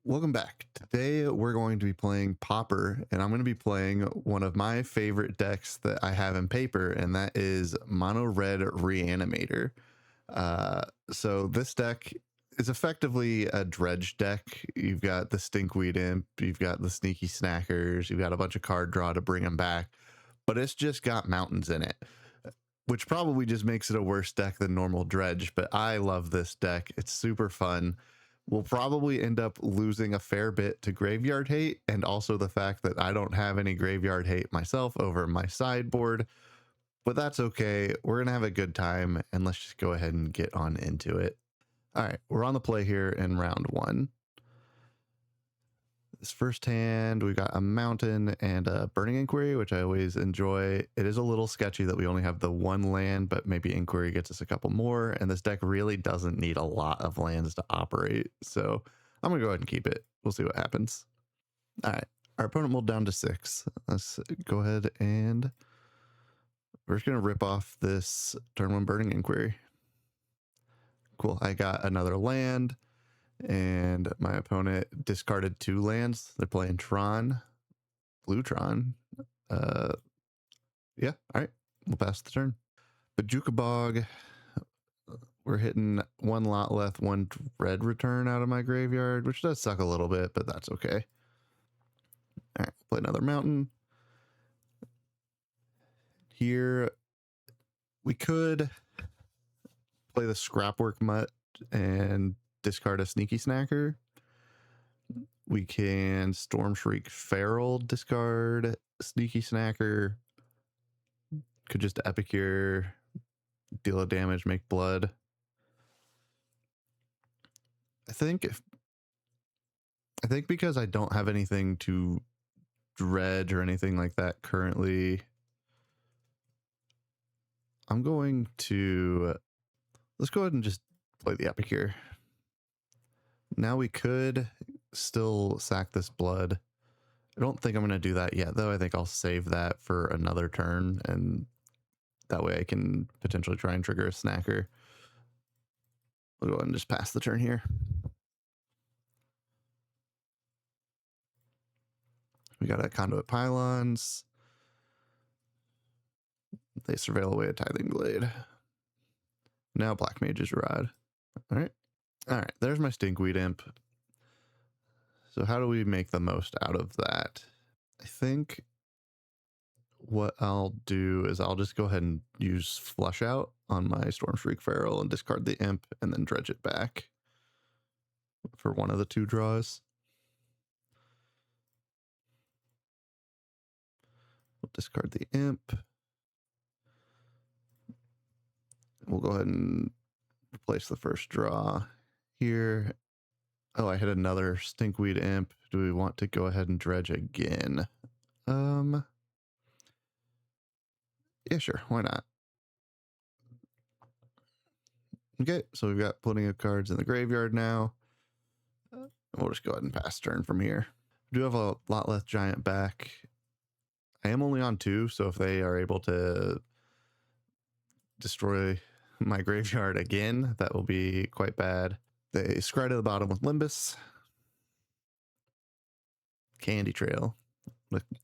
Welcome back. Today we're going to be playing Pauper, and I'm going to be playing one of my favorite decks that I have in paper, and that is Mono Red Reanimator. So this deck is effectively a dredge deck. You've got the Stinkweed Imp, you've got the Sneaky Snackers, you've got a bunch of card draw to bring them back, but it's just got mountains in it, which probably just makes it a worse deck than normal dredge. But I love this deck. It's super fun. We'll probably end up losing a fair bit to graveyard hate, and also the fact that I don't have any graveyard hate myself over my sideboard, but that's okay. We're gonna have a good time, and let's just go ahead and get on into it. All right, we're on the play here in round one. This first hand, we got a mountain and a burning inquiry, which I always enjoy. It is a little sketchy that we only have the one land, but maybe inquiry gets us a couple more, and this deck really doesn't need a lot of lands to operate, so I'm gonna go ahead and keep it. We'll see what happens. All right, our opponent moved down to 6. Let's go ahead and we're just gonna rip off this turn 1 burning inquiry. Cool, I got another land, and my opponent discarded 2 lands. They're playing Tron, blue Tron. Yeah, all right, we'll pass the turn. Bajuka Bog, we're hitting 1 Lotleth, 1 red return out of my graveyard, which does suck a little bit, but that's okay. All right, play another mountain. Here, we could play the Scrapwork Mutt and discard a Sneaky Snacker. We can Storm Shriek Feral, discard Sneaky Snacker. Could just Epicure, deal a damage, make blood. I think because I don't have anything to dredge or anything like that currently, I'm going to let's go ahead and just play the Epicure. Now we could still sack this blood. I don't think I'm going to do that yet, though. I think I'll save that for another turn, and that way I can potentially try and trigger a snacker. We'll go ahead and just pass the turn here. We got a Conduit Pylons. They surveil away a Tithing Blade. Now Black Mage's Rod. All right. All right, there's my Stinkweed Imp. So how do we make the most out of that? I think what I'll do is I'll just go ahead and use Flush Out on my Storm Shriek Feral and discard the Imp and then dredge it back for one of the 2 draws. We'll discard the Imp. We'll go ahead and replace the first draw here. Oh, I hit another Stinkweed Imp. Do we want to go ahead and dredge again? Yeah, sure. Why not? Okay, so we've got plenty of cards in the graveyard now. We'll just go ahead and pass turn from here. We do have a Lotleth Giant back. I am only on 2, so if they are able to destroy my graveyard again, that will be quite bad. They scry to the bottom with Limbus. Candy Trail.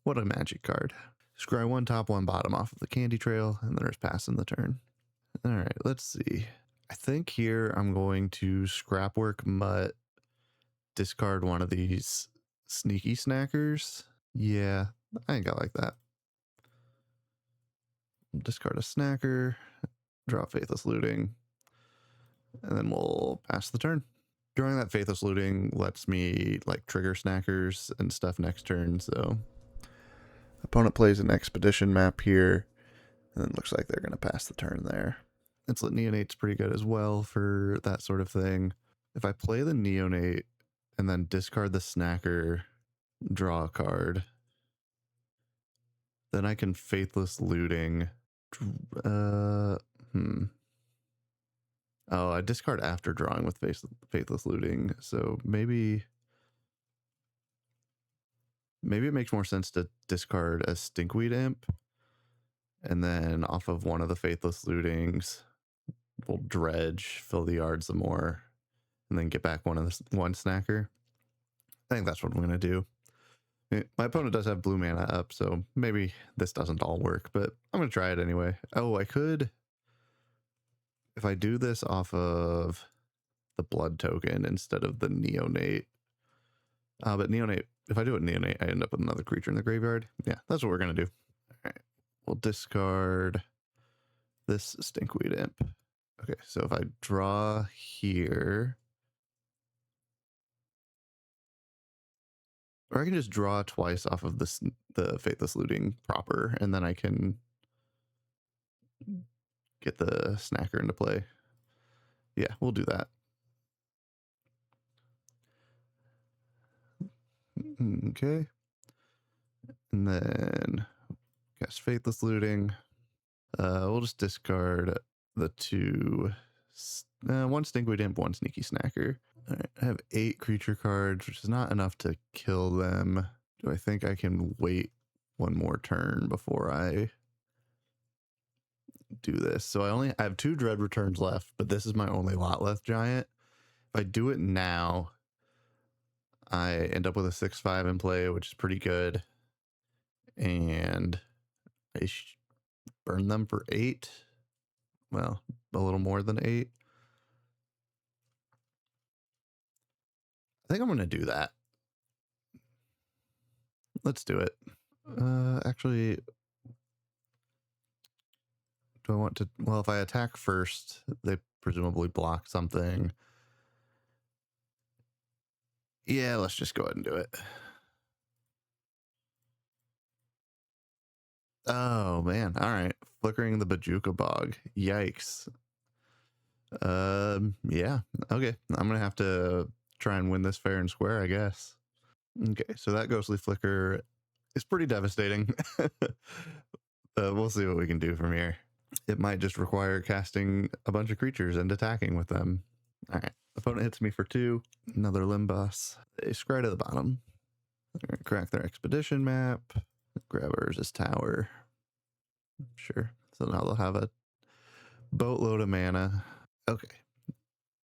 What a magic card. Scry 1 top, 1 bottom off of the Candy Trail, and then there's passing the turn. All right, let's see. I think here I'm going to Scrapwork Mutt, discard one of these Sneaky Snackers. Yeah, I think I like that. Discard a Snacker, draw Faithless Looting, and then we'll pass the turn. Drawing that Faithless Looting lets me like trigger Snackers and stuff next turn, so opponent plays an Expedition map here, and then looks like they're going to pass the turn there. Insolent Neonate's pretty good as well for that sort of thing. If I play the Neonate and then discard the Snacker, draw a card, then I can Faithless Looting. Oh, I discard after drawing with Faithless Looting, so maybe it makes more sense to discard a Stinkweed Imp, and then off of one of the Faithless Lootings, we'll dredge, fill the yard some more, and then get back one snacker. I think that's what I'm going to do. My opponent does have blue mana up, so maybe this doesn't all work, but I'm going to try it anyway. Oh, I could, if I do this off of the blood token instead of the neonate. But neonate, if I do it neonate, I end up with another creature in the graveyard. Yeah, that's what we're going to do. All right, we'll discard this Stinkweed Imp. Okay, so if I draw here, or I can just draw twice off of this, the Faithless Looting proper, and then I can get the Snacker into play. Yeah, we'll do that. Okay. And then cast Faithless Looting. We'll just discard the two, one Stinkweed Imp, one Sneaky Snacker. All right, I have 8 creature cards, which is not enough to kill them. Do I think I can wait one more turn before I do this? So I have 2 Dread Returns left, but this is my only Lotleth giant. If I do it now, I end up with a 6/5 in play, which is pretty good. And I burn them for 8. Well, a little more than 8. I think I'm going to do that. Let's do it. Actually, do I want to? Well, if I attack first, they presumably block something. Yeah, let's just go ahead and do it. Oh, man. All right. Flickering the Bajuka Bog. Yikes. Yeah. Okay. I'm going to have to try and win this fair and square, I guess. Okay. So that Ghostly Flicker is pretty devastating. We'll see what we can do from here. It might just require casting a bunch of creatures and attacking with them. All right. Opponent hits me for 2. Another Limbus. They scry to the bottom. Crack their expedition map. Grab Urza's Tower. Sure. So now they'll have a boatload of mana. Okay.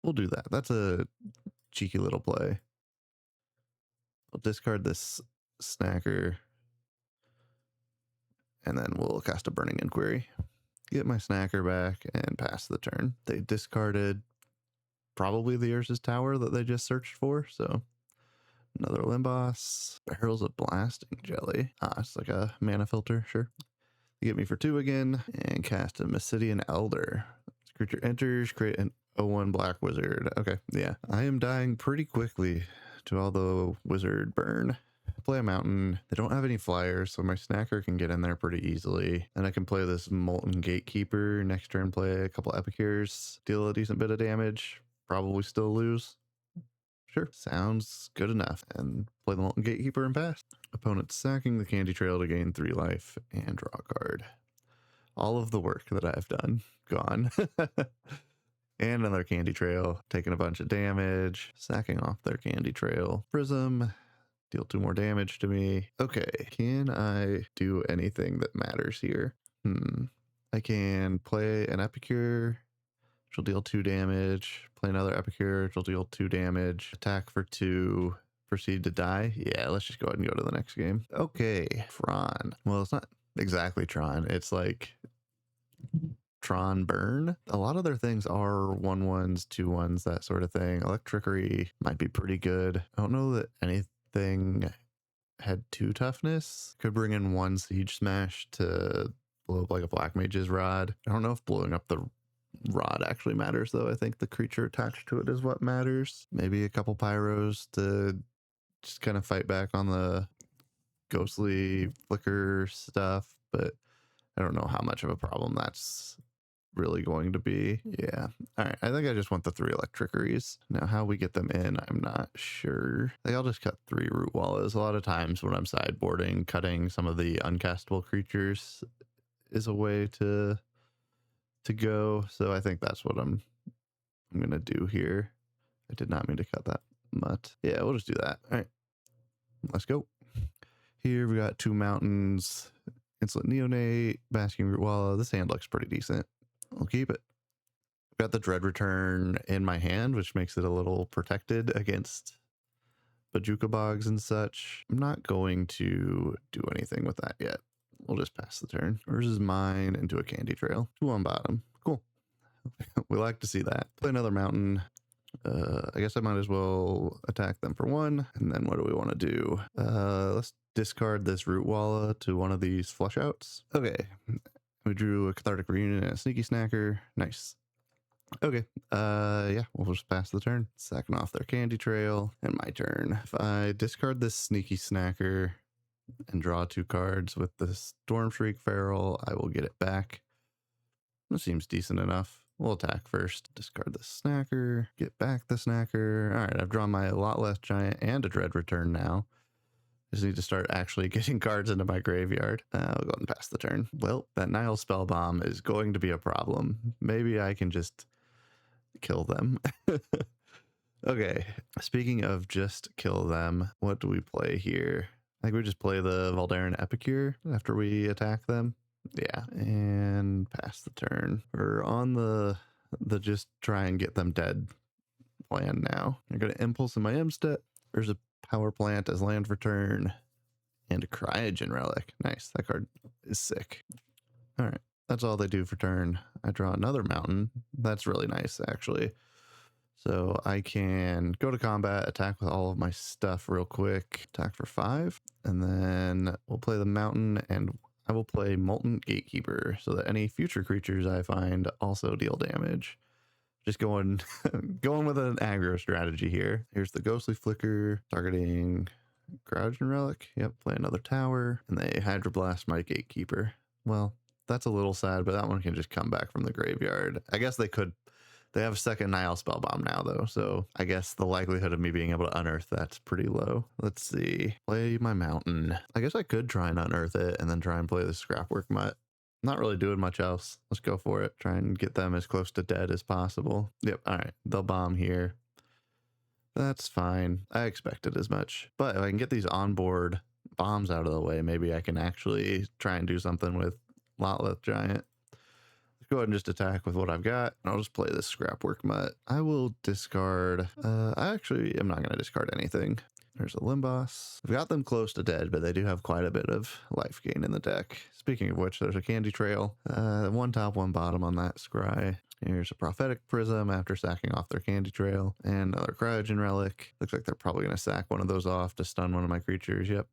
We'll do that. That's a cheeky little play. We'll discard this Snacker. And then we'll cast a Burning Inquiry. Get my Snacker back and pass the turn. They discarded probably the Urza's Tower that they just searched for, so another Limbos. Barrels of Blasting Jelly. It's like a mana filter, sure. You get me for 2 again, and cast a Mysidian Elder. This creature enters, create an 0/1 black wizard. Okay, yeah. I am dying pretty quickly to all the wizard burn. Play a mountain. They don't have any flyers, so my Snacker can get in there pretty easily. And I can play this Molten Gatekeeper. Next turn, play a couple Epicures, deal a decent bit of damage. Probably still lose. Sure, sounds good enough. And play the Molten Gatekeeper and pass. Opponent sacking the Candy Trail to gain 3 life and draw a card. All of the work that I've done, gone. And another Candy Trail, taking a bunch of damage, sacking off their Candy Trail. Prism, deal 2 more damage to me. Okay, can I do anything that matters here? I can play an Epicure, which will deal 2 damage. Play another Epicure, which will deal 2 damage. Attack for 2. Proceed to die. Yeah, let's just go ahead and go to the next game. Okay, Tron. Well, it's not exactly Tron. It's like Tron Burn. A lot of their things are 1/1s, 2/1s, that sort of thing. Electrickery might be pretty good. I don't know that anything had 2 toughness. Could bring in 1 Siege Smash to blow up like a Black Mage's Rod. I don't know if blowing up the rod actually matters, though. I think the creature attached to it is what matters. Maybe a couple Pyros to just kind of fight back on the ghostly flicker stuff, but I don't know how much of a problem that's really going to be. Yeah. All right. I think I just want the 3 Electrickeries. Now, how we get them in, I'm not sure. I think I'll just cut 3 Root Wallas. A lot of times when I'm sideboarding, cutting some of the uncastable creatures is a way to go. So I think that's what I'm gonna do here. I did not mean to cut that mutt. Yeah, we'll just do that. All right. Let's go. Here we got 2 mountains, Insolent Neonate, Basking Root Walla. This hand looks pretty decent. I'll keep it. Got the Dread Return in my hand, which makes it a little protected against Bajuka Bogs and such. I'm not going to do anything with that yet. We'll just pass the turn. Versus mine into a Candy Trail. 2 on bottom. Cool. We like to see that. Play another mountain. I guess I might as well attack them for 1. And then what do we want to do? Let's discard this Root Walla to one of these flush outs. Okay. We drew a Cathartic Reunion and a Sneaky Snacker. Nice. Okay. Yeah, we'll just pass the turn. Sacking off their Candy Trail. And my turn. If I discard this Sneaky Snacker and draw 2 cards with the Storm Shriek Feral, I will get it back. That seems decent enough. We'll attack first. Discard the Snacker. Get back the Snacker. All right, I've drawn my Lotleth Giant and a Dread Return now. Just need to start actually getting cards into my graveyard. I'll go ahead and pass the turn. Well, that Nile Spellbomb is going to be a problem. Maybe I can just kill them. Okay, speaking of just kill them, what do we play here? I think we just play the Valdaran Epicure after we attack them. Yeah, and pass the turn. We're on the just try and get them dead plan now. I'm going to Impulse in my Imstet. There's a Power Plant as land for turn. And a Cryogen Relic. Nice, that card is sick. All right, that's all they do for turn. I draw another mountain. That's really nice, actually. So I can go to combat, attack with all of my stuff real quick. Attack for 5. And then we'll play the mountain and I will play Molten Gatekeeper so that any future creatures I find also deal damage. Just going with an aggro strategy here. Here's the Ghostly Flicker, targeting Cryogen Relic. Yep, play another tower. And they Hydroblast my Gatekeeper. Well, that's a little sad, but that one can just come back from the graveyard. I guess they could. They have a second Nile Spellbomb now, though, so I guess the likelihood of me being able to unearth that's pretty low. Let's see. Play my mountain. I guess I could try and unearth it and then try and play the Scrapwork Mutt. Not really doing much else. Let's go for it. Try and get them as close to dead as possible. Yep, all right. They'll bomb here. That's fine. I expected as much. But if I can get these onboard bombs out of the way, maybe I can actually try and do something with Lotleth Giant. Go ahead and just attack with what I've got. I'll just play this Scrapwork Mutt. I will discard. I actually am not going to discard anything. There's a Limboss. I've got them close to dead, but they do have quite a bit of life gain in the deck. Speaking of which, there's a Candy Trail. 1 top, 1 bottom on that Scry. Here's a Prophetic Prism after sacking off their Candy Trail. And another Cryogen Relic. Looks like they're probably going to sack one of those off to stun one of my creatures. Yep.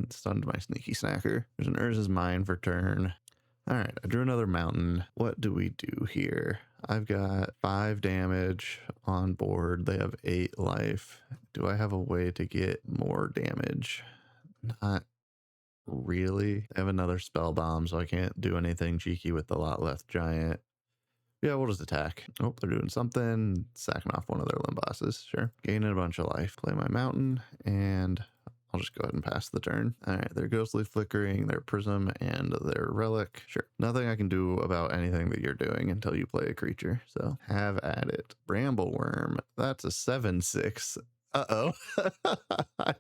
It stunned my Sneaky Snacker. There's an Urza's Mine for turn. All right, I drew another mountain. What do we do here? I've got 5 damage on board. They have 8 life. Do I have a way to get more damage? Not really. I have another spell bomb, so I can't do anything cheeky with the Lotleth Giant. Yeah, we'll just attack. Oh, they're doing something. Sacking off one of their Limbosses. Sure. Gaining a bunch of life. Play my mountain, and I'll just go ahead and pass the turn. All right, they're Ghostly Flickering, their Prism, and their Relic. Sure. Nothing I can do about anything that you're doing until you play a creature. So have at it. Brambleworm. That's a 7/6. Uh-oh. I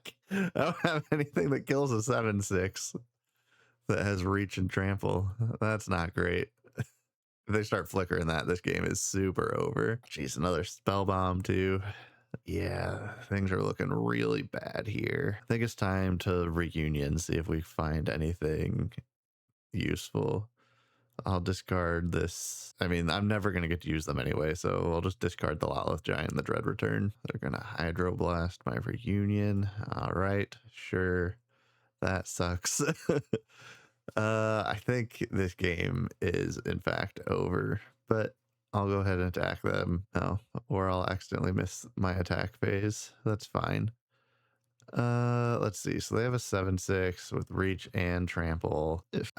don't have anything that kills a 7/6 that has Reach and Trample. That's not great. If they start flickering that, this game is super over. Jeez, another Spell Bomb too. Yeah, things are looking really bad here. I think it's time to reunion, see if we find anything useful. I'll discard this. I mean, I'm never going to get to use them anyway, so I'll just discard the Lotleth Giant and the Dread Return. They're going to Hydroblast my reunion. All right, sure. That sucks. I think this game is, in fact, over, but I'll go ahead and attack them. Oh, or I'll accidentally miss my attack phase. That's fine. Let's see. So they have a 7/6 with Reach and Trample. If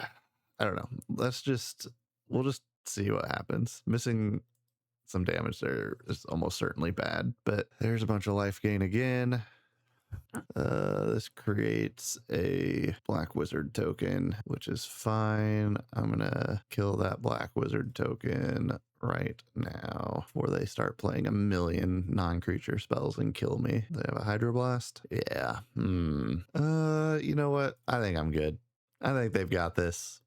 I don't know, we'll just see what happens. Missing some damage there is almost certainly bad, but there's a bunch of life gain again. This creates a Black Wizard token, which is fine. I'm gonna kill that Black Wizard token right now before they start playing a million non-creature spells and kill me. They have a Hydroblast. Yeah. You know what? I think I'm good. I think they've got this.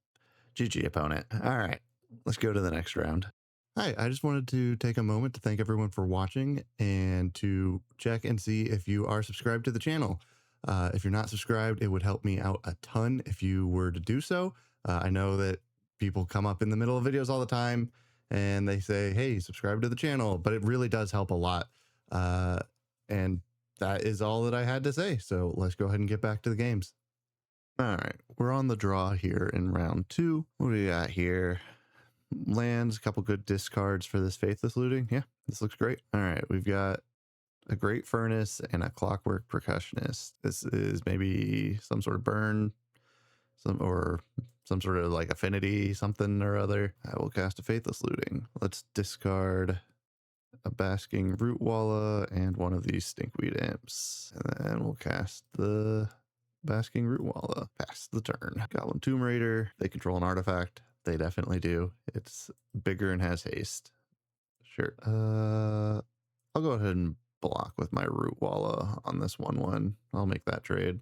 GG opponent. All right, let's go to the next round. Hi, I just wanted to take a moment to thank everyone for watching and to check and see if you are subscribed to the channel. If you're not subscribed, it would help me out a ton if you were to do so. I know that people come up in the middle of videos all the time and they say, hey, subscribe to the channel, but it really does help a lot. And that is all that I had to say. So let's go ahead and get back to the games. All right, we're on the draw here in round 2. What do we got here? Lands, a couple good discards for this Faithless Looting. Yeah, this looks great. All right, we've got a Great Furnace and a Clockwork Percussionist. This is maybe some sort of burn, or some sort of like affinity, something or other. I will cast a Faithless Looting. Let's discard a Basking Rootwalla and one of these Stinkweed Imps. And then we'll cast the Basking Rootwalla. Pass the turn. Goblin Tomb Raider. They control an artifact. They definitely do. It's bigger and has haste. Sure. I'll go ahead and block with my Rootwalla on this 1/1. I'll make that trade.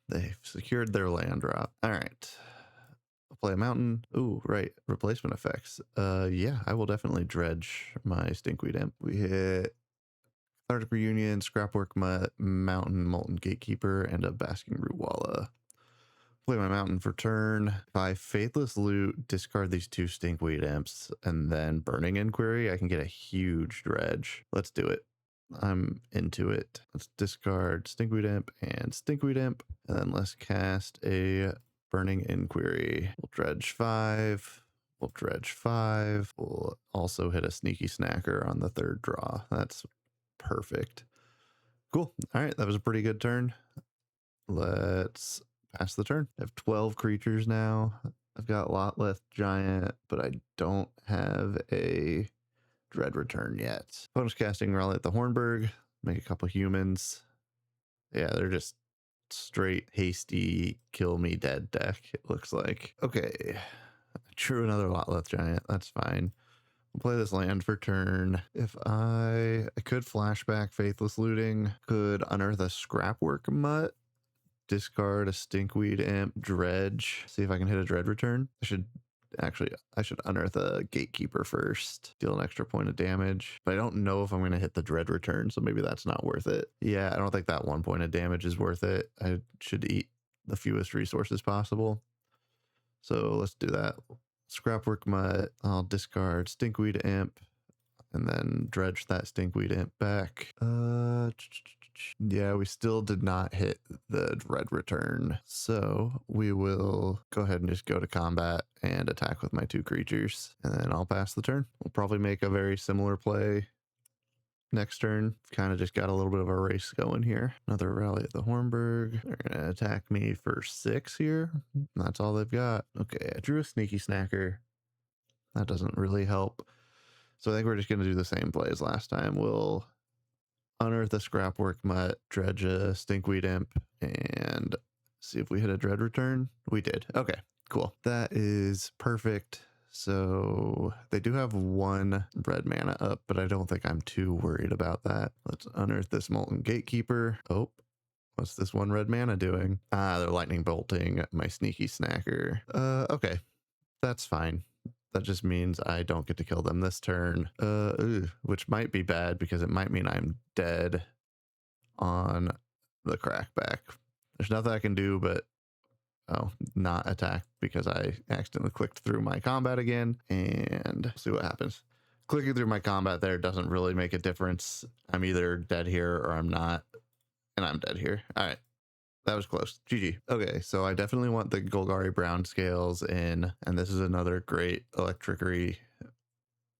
They've secured their land drop. All right. I'll play a mountain. Ooh, right. Replacement effects. Yeah, I will definitely dredge my Stinkweed Imp. We hit Cathartic Reunion, Scrapwork Mountain, Molten Gatekeeper, and a Basking Rootwalla. Play my mountain for turn. If I Faithless Loot, discard these 2 Stinkweed Imps, and then Burning Inquiry, I can get a huge dredge. Let's do it. I'm into it. Let's discard Stinkweed Imp and Stinkweed Imp, and then let's cast a Burning Inquiry. We'll dredge 5. We'll dredge 5. We'll also hit a Sneaky Snacker on the 3rd draw. That's perfect. Cool. All right, that was a pretty good turn. Let's pass the turn. I have 12 creatures now. I've got Lotleth Giant, but I don't have a Dread Return yet. Bonus casting Raleigh the Hornburg. Make a couple humans. Yeah, they're just straight hasty kill me dead deck, it looks like. Okay. True, another Lotleth Giant. That's fine. We'll play this land for turn. If I could flashback Faithless Looting, could unearth a Scrapwork Mutt, discard a Stinkweed Imp, dredge, see if I can hit a Dread Return. I should unearth a Gatekeeper first, deal an extra point of damage, but I don't know if I'm going to hit the Dread Return, so maybe that's not worth it. Yeah, I don't think that 1 point of damage is worth it. I should eat the fewest resources possible. So let's do that. Scrapwork Mutt, I'll discard Stinkweed Imp, and then dredge that Stinkweed Imp back. Yeah, we still did not hit the Dread Return, so we will go ahead and just go to combat and attack with my 2 creatures, and then I'll pass the turn. We'll probably make a very similar play next turn. Kind of just got a little bit of a race going here. Another Rally at the Hornburg. They're gonna attack me for 6 here. That's all they've got. Okay, I drew a Sneaky Snacker. That doesn't really help. So I think we're just going to do the same play as last time. We'll unearth a Scrapwork Mutt, dredge a Stinkweed Imp, and see if we hit a Dread Return. We did. Okay, cool. That is perfect. So they do have 1 red mana up, but I don't think I'm too worried about that. Let's unearth this Molten Gatekeeper. Oh, what's this 1 red mana doing? Ah, they're lightning bolting my Sneaky Snacker. Okay, that's fine. That just means I don't get to kill them this turn, which might be bad because it might mean I'm dead on the crackback. There's nothing I can do but, not attack because I accidentally clicked through my combat again, and see what happens. Clicking through my combat there doesn't really make a difference. I'm either dead here or I'm not, and I'm dead here. All right. That was close. GG. Okay, so I definitely want the Golgari Brown scales in, and this is another great Electrickery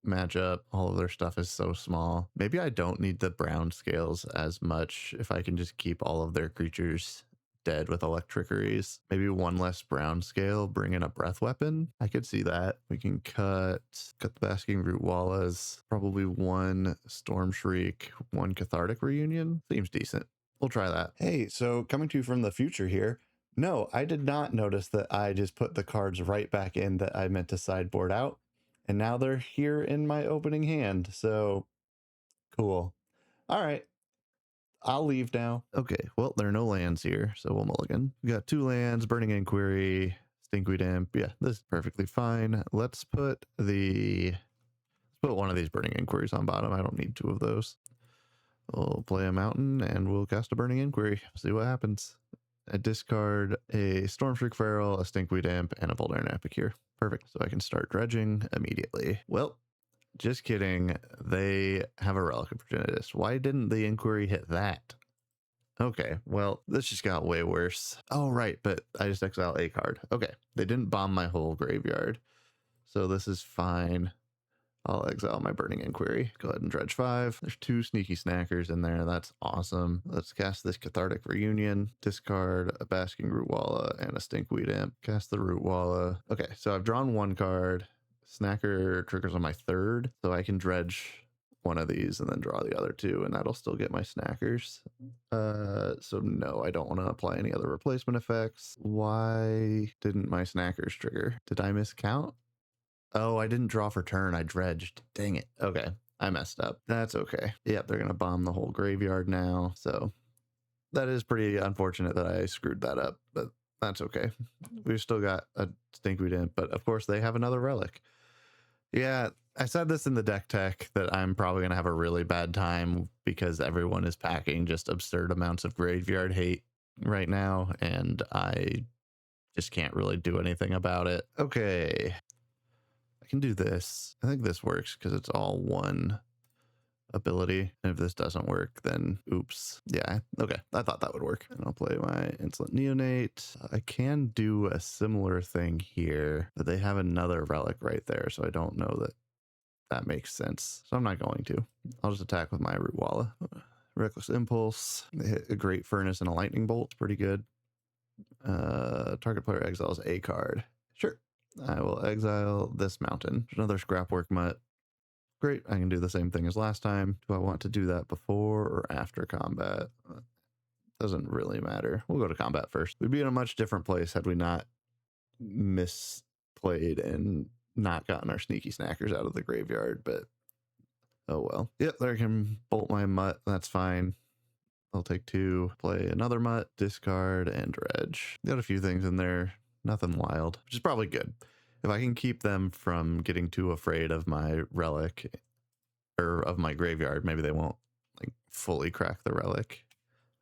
matchup. All of their stuff is so small. Maybe I don't need the brown scales as much if I can just keep all of their creatures dead with Electrickeries. Maybe 1 less brown scale, bring in a Breath Weapon. I could see that. We can cut the Basking Rootwallas, probably 1 Storm Shriek, 1 Cathartic Reunion. Seems decent. We'll try that. Hey, so coming to you from the future here. No, I did not notice that I just put the cards right back in that I meant to sideboard out. And now they're here in my opening hand. So cool. All right. I'll leave now. Okay, well, there are no lands here, so we'll mulligan. We got 2 lands, Burning Inquiry, Stinkweed Imp. Yeah, this is perfectly fine. Let's put Let's put one of these Burning Inquiries on bottom. I don't need two of those. We'll play a mountain and we'll cast a Burning Inquiry. See what happens. I discard a Stormstreak Feral, a Stinkweed Imp, and a Voldaren Epicure. Perfect. So I can start dredging immediately. Well, just kidding. They have a Relic of Progenitus. Why didn't the Inquiry hit that? Okay, well, this just got way worse. Oh, right, but I just exile a card. Okay, they didn't bomb my whole graveyard. So this is fine. I'll exile my Burning Inquiry. Go ahead and dredge 5. There's 2 sneaky snackers in there. That's awesome. Let's cast this Cathartic Reunion. Discard a Basking Rootwalla and a Stinkweed Imp. Cast the Rootwalla. Okay, so I've drawn 1 card. Snacker triggers on my 3rd, so I can dredge one of these and then draw the other 2, and that'll still get my snackers. So no, I don't want to apply any other replacement effects. Why didn't my snackers trigger? Did I miscount? Oh, I didn't draw for turn. I dredged. Dang it. Okay. I messed up. That's okay. Yep, they're going to bomb the whole graveyard now. So that is pretty unfortunate that I screwed that up, but that's okay. We've still got a Stinkweed Imp, but of course they have another relic. Yeah, I said this in the deck tech that I'm probably going to have a really bad time because everyone is packing just absurd amounts of graveyard hate right now, and I just can't really do anything about it. Okay. I can do this. I think this works because it's all 1 ability. And if this doesn't work, then oops. Yeah, okay. I thought that would work. And I'll play my Insolent Neonate. I can do a similar thing here, but they have another relic right there, so I don't know that that makes sense. So I'm not going to. I'll just attack with my Rootwalla. Reckless Impulse. They hit a Great Furnace and a Lightning Bolt. Pretty good. Target player exiles a card. Sure. I will exile this mountain. Another Scrapwork Mutt. Great, I can do the same thing as last time. Do I want to do that before or after combat? Doesn't really matter. We'll go to combat first. We'd be in a much different place had we not misplayed and not gotten our sneaky snackers out of the graveyard, but oh well. Yep, there I can bolt my Mutt. That's fine. I'll take 2, play another Mutt, discard, and dredge. Got a few things in there. Nothing wild, which is probably good. If I can keep them from getting too afraid of my relic or of my graveyard, maybe they won't like fully crack the relic.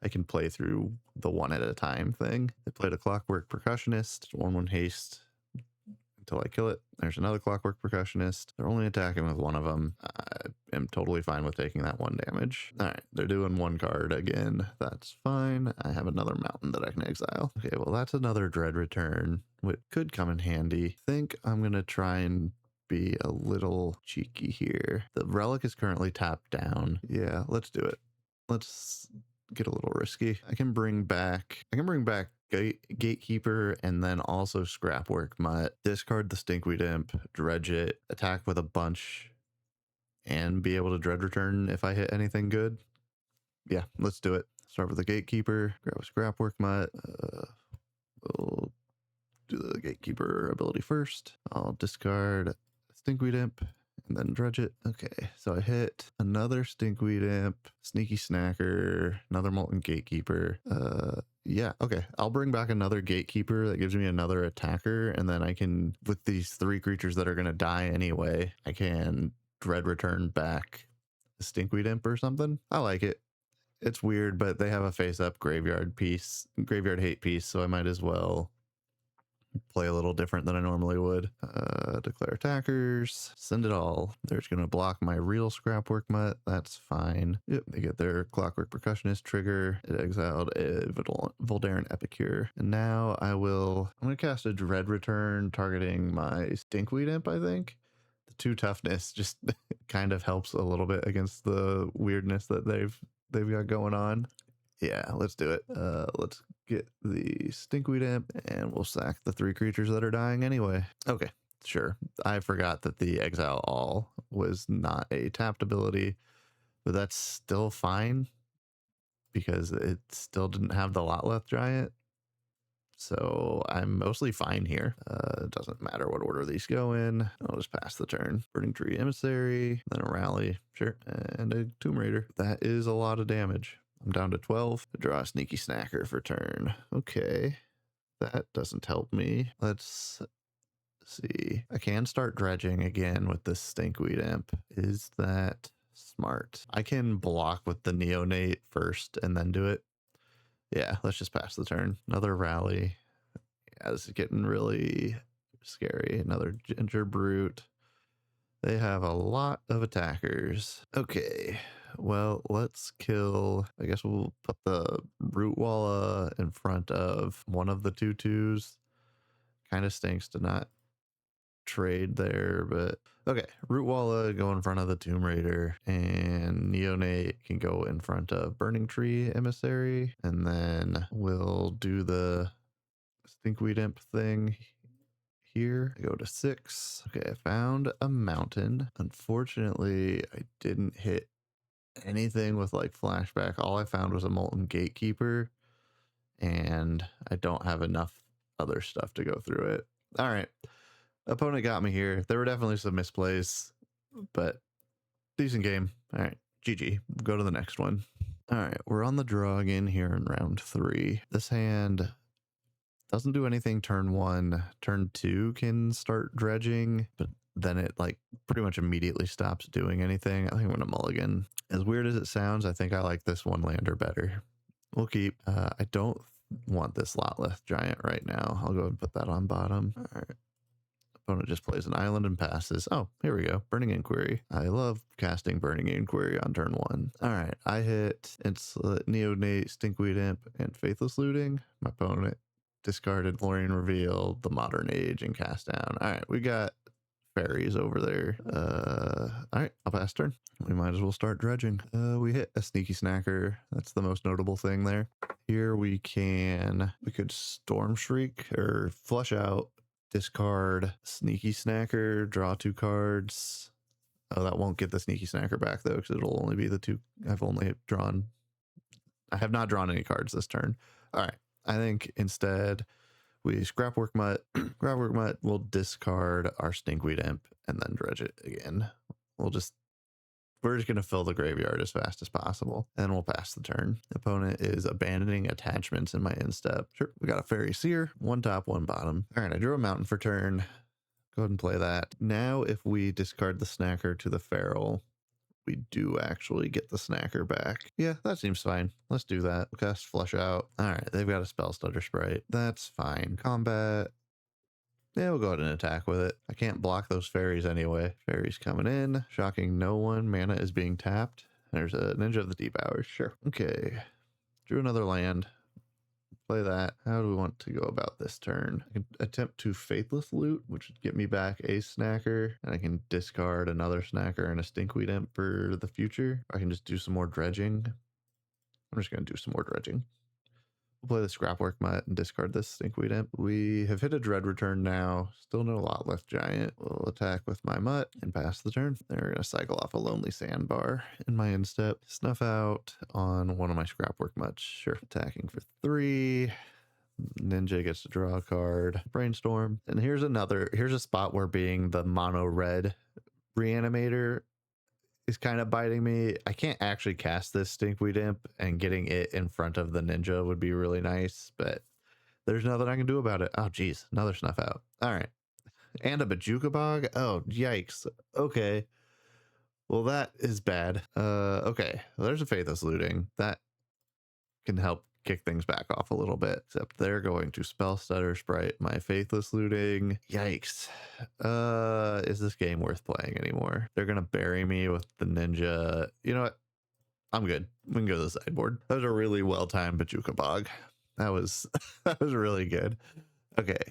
I can play through the 1 at a time thing. They played a Clockwork Percussionist, 1/1 haste until I kill it. There's another Clockwork Percussionist. They're only attacking with 1 of them. I am totally fine with taking that 1 damage. All right, they're doing 1 card again. That's fine. I have another mountain that I can exile. Okay, well, that's another Dread Return, which could come in handy. I think I'm going to try and be a little cheeky here. The relic is currently tapped down. Yeah, let's do it. Let's get a little risky. I can bring back Gatekeeper and then also Scrapwork Mutt, discard the Stinkweed Imp, dredge it, attack with a bunch, and be able to dread return if I hit anything good. Yeah, let's do it. Start with the Gatekeeper, grab a Scrapwork Mutt. We'll do the Gatekeeper ability first. I'll discard Stinkweed Imp and then dredge it. Okay, so I hit another Stinkweed Imp, Sneaky Snacker, another Molten Gatekeeper. Yeah, okay. I'll bring back another Gatekeeper that gives me another attacker, and then I can, with these 3 creatures that are going to die anyway, I can dread return back a Stinkweed Imp or something. I like it. It's weird, but they have a face-up graveyard hate piece, so I might as well play a little different than I normally would. Declare attackers, send it all. They're just going to block my real Scrapwork Mutt. That's fine. Yep, they get their Clockwork Percussionist trigger. It exiled a Voldaren Epicure. And now I'm going to cast a Dread Return targeting my Stinkweed Imp, I think. The 2 toughness just kind of helps a little bit against the weirdness that they've got going on. Yeah, let's do it. Let's get the Stinkweed Imp, and we'll sack the 3 creatures that are dying anyway. Okay, sure. I forgot that the Exile All was not a tapped ability, but that's still fine because it still didn't have the Lotleth Giant. So I'm mostly fine here. It doesn't matter what order these go in. I'll just pass the turn. Burning Tree Emissary, then a Rally, sure, and a Tomb Raider. That is a lot of damage. I'm down to 12. Draw a Sneaky Snacker for turn. Okay, that doesn't help me. Let's see. I can start dredging again with this Stinkweed Imp. Is that smart? I can block with the Neonate first and then do it. Yeah, let's just pass the turn. Another rally. Yeah, this is getting really scary. Another Ginger Brute. They have a lot of attackers. Okay, well, let's kill. I guess we'll put the Root Walla in front of one of the 2/2s. Kind of stinks to not trade there, but okay. Root Walla go in front of the Tomb Raider, and Neonate can go in front of Burning Tree Emissary, and then we'll do the Stinkweed Imp thing here. Go to 6. Okay, I found a mountain. Unfortunately, I didn't hit anything with like flashback. All I found was a Molten Gatekeeper, and I don't have enough other stuff to go through it. All right. Opponent got me here. There were definitely some misplays, but decent game. All right, GG. Go to the next one. All right, we're on the draw again here in round 3. This hand doesn't do anything turn 1. Turn 2 can start dredging, but then it like pretty much immediately stops doing anything. I think I'm gonna mulligan. As weird as it sounds, I think I like this one lander better. We'll keep. I don't want this Lotleth giant right now. I'll go and put that on bottom. All right. Opponent just plays an island and passes. Oh, here we go. Burning Inquiry. I love casting Burning Inquiry on turn 1. All right, I hit Neonate, Stinkweed Imp, and Faithless Looting. My opponent discarded Lorien Reveal, the Modern Age, and cast down. All right, we got fairies over there. All right, I'll pass turn. We might as well start dredging. We hit a Sneaky Snacker. That's the most notable thing there. Here we could Storm Shriek or flush out, discard Sneaky Snacker, draw 2 cards. Oh, that won't get the Sneaky Snacker back though, because it'll only be the 2. I have not drawn any cards this turn. All right, I think instead we Scrapwork Mutt. Scrapwork Mutt will discard our Stinkweed Imp and then dredge it again. We're just going to fill the graveyard as fast as possible, and we'll pass the turn. Opponent is abandoning attachments in my instep. Sure, we got a Fairy Seer, 1 top, 1 bottom. All right, I drew a mountain for turn. Go ahead and play that. Now, if we discard the Snacker to the Feral, we do actually get the Snacker back. Yeah, that seems fine. Let's do that. We'll cast Flush Out. All right, they've got a Spell Stutter Sprite. That's fine. Combat. Yeah, we'll go ahead and attack with it. I can't block those fairies anyway. Fairies coming in. Shocking no one. Mana is being tapped. There's a Ninja of the Deep Hours. Sure. Okay. Drew another land. Play that. How do we want to go about this turn? I can attempt to Faithless Loot, which would get me back a Snacker, and I can discard another Snacker and a Stinkweed Imp for the future. I can just do some more dredging. I'm just going to do some more dredging. We'll play the Scrapwork Mutt and discard this Stinkweed Imp. We have hit a Dread Return now. Still no Lotleth Giant. We'll attack with my Mutt and pass the turn. Then we're going to cycle off a Lonely Sandbar in my instep. Snuff out on one of my Scrapwork Mutts. Sure. Attacking for 3. Ninja gets to draw a card. Brainstorm. And here's a spot where being the mono red Reanimator is kind of biting me. I can't actually cast this Stinkweed Imp, and getting it in front of the Ninja would be really nice, but there's nothing I can do about it. Oh, geez. Another Snuff out. All right. And a Bajuka Bog? Oh, yikes. Okay. Well, that is bad. Okay. Well, there's a Faithless Looting. That can help kick things back off a little bit, except they're going to Spell Stutter Sprite my Faithless Looting. Yikes. Is this game worth playing anymore? They're gonna bury me with the Ninja. You know what? I'm good. We can go to the sideboard. That was a really well-timed Bajuka Bog. That was that was really good. Okay.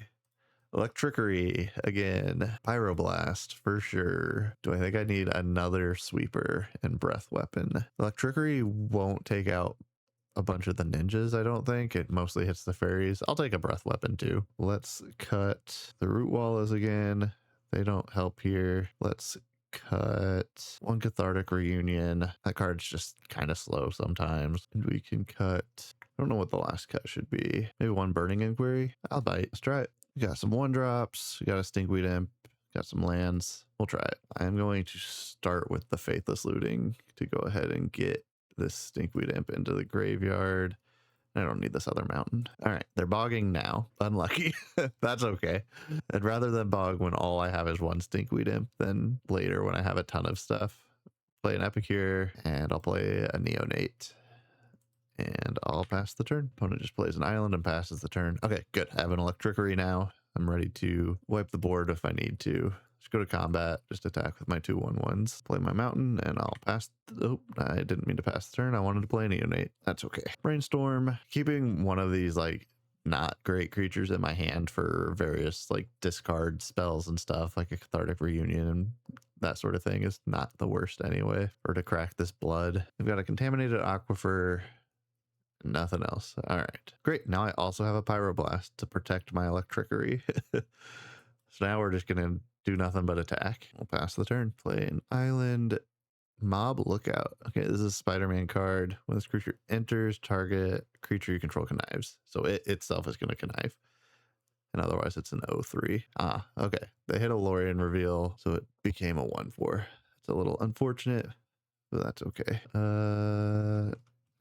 Electrickery again. Pyroblast for sure. Do I think I need another Sweeper and Breath Weapon? Electrickery won't take out a bunch of the ninjas, I don't think. It mostly hits the fairies. I'll take a Breath Weapon too. Let's cut the Root Wallas again. They don't help here. Let's cut 1 Cathartic Reunion. That card's just kind of slow sometimes. And we can cut, I don't know what the last cut should be. Maybe 1 Burning Inquiry. I'll bite. Let's try it. We got some 1-drops. We got a Stinkweed Imp. Got some lands. We'll try it. I'm going to start with the Faithless Looting to go ahead and get this Stinkweed Imp into the graveyard. I don't need this other mountain. All right, they're bogging now. Unlucky. That's okay. I'd rather them bog when all I have is one Stinkweed Imp than later when I have a ton of stuff. Play an Epicure, and I'll play a Neonate. And I'll pass the turn. Opponent just plays an island and passes the turn. Okay, good. I have an Electrickery now. I'm ready to wipe the board if I need to. Just go to combat, just attack with my 2/1/1s. Play my mountain, and I'll pass. Oh, I didn't mean to pass the turn. I wanted to play a Neonate. That's okay. Brainstorm. Keeping one of these, like, not great creatures in my hand for various, like, discard spells and stuff, like a Cathartic Reunion and that sort of thing, is not the worst anyway. Or to crack this blood. I've got a Contaminated Aquifer. Nothing else. All right, great. Now I also have a Pyroblast to protect my Electrickery. So now we're just gonna do nothing but attack. We'll pass the turn. Play an island. Mob Lookout. Okay, this is a Spider-Man card. When this creature enters, target creature you control connives. So it itself is gonna connive. And otherwise it's an 0/3. Ah, okay. They hit a Lorien reveal, so it became a 1/4. It's a little unfortunate, but that's okay.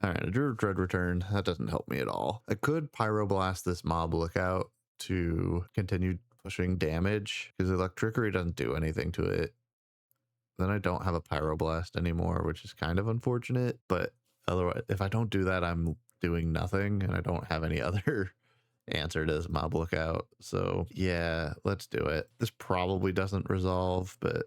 All right, I drew a Dread Return. That doesn't help me at all. I could Pyroblast this Mob Lookout to continue pushing damage, because Electrickery doesn't do anything to it. Then I don't have a Pyroblast anymore, which is kind of unfortunate. But otherwise, if I don't do that, I'm doing nothing, and I don't have any other answer to this Mob Lookout. So yeah, let's do it. This probably doesn't resolve, but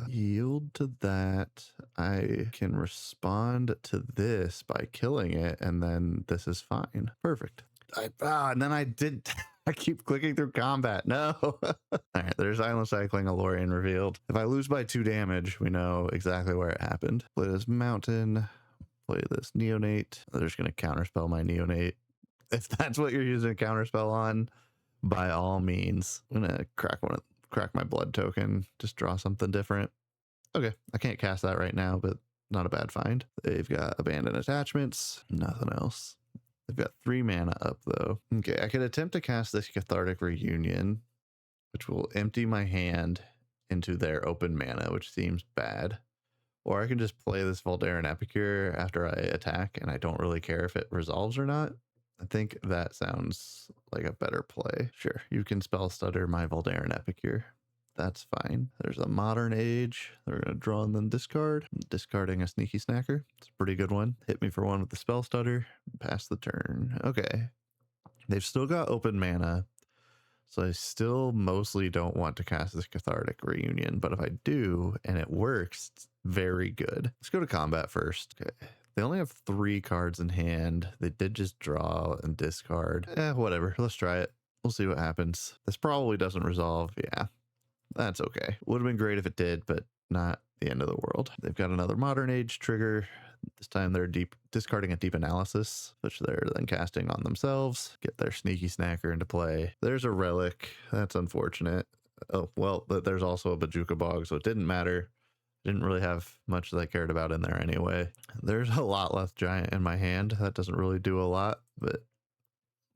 yield to that. I can respond to this by killing it, and then this is fine. Perfect. And then I did. I keep clicking through combat. No. All right, there's Island Cycling, a Lorien revealed. If I lose by 2 damage, we know exactly where it happened. Play this mountain. Play this Neonate. They're just going to counterspell my Neonate. If that's what you're using a counterspell on, by all means. I'm gonna crack my blood token, just draw something different. Okay, I can't cast that right now, but not a bad find. They've got Abandoned Attachments, nothing else. They've got 3 mana up though. Okay, I could attempt to cast this Cathartic Reunion, which will empty my hand into their open mana, which seems bad. Or I can just play this Voldaren Epicure after I attack, and I don't really care if it resolves or not. I think that sounds like a better play. Sure, you can spell stutter my Voldaren Epicure. That's fine. There's a Modern Age. They're going to draw and then discard. I'm discarding a Sneaky Snacker. It's a pretty good one. Hit me for 1 with the spell stutter. Pass the turn. Okay. They've still got open mana, so I still mostly don't want to cast this Cathartic Reunion, but if I do and it works, it's very good. Let's go to combat first. Okay. They only have 3 cards in hand. They did just draw and discard. Whatever. Let's try it. We'll see what happens. This probably doesn't resolve. Yeah, that's okay. Would have been great if it did, but not the end of the world. They've got another Modern Age trigger. This time they're discarding a Deep Analysis, which they're then casting on themselves. Get their Sneaky Snacker into play. There's a Relic. That's unfortunate. Oh, well, there's also a Bajuka Bog, so it didn't matter. Didn't really have much that I cared about in there anyway. There's a Lotleth Giant in my hand. That doesn't really do a lot, but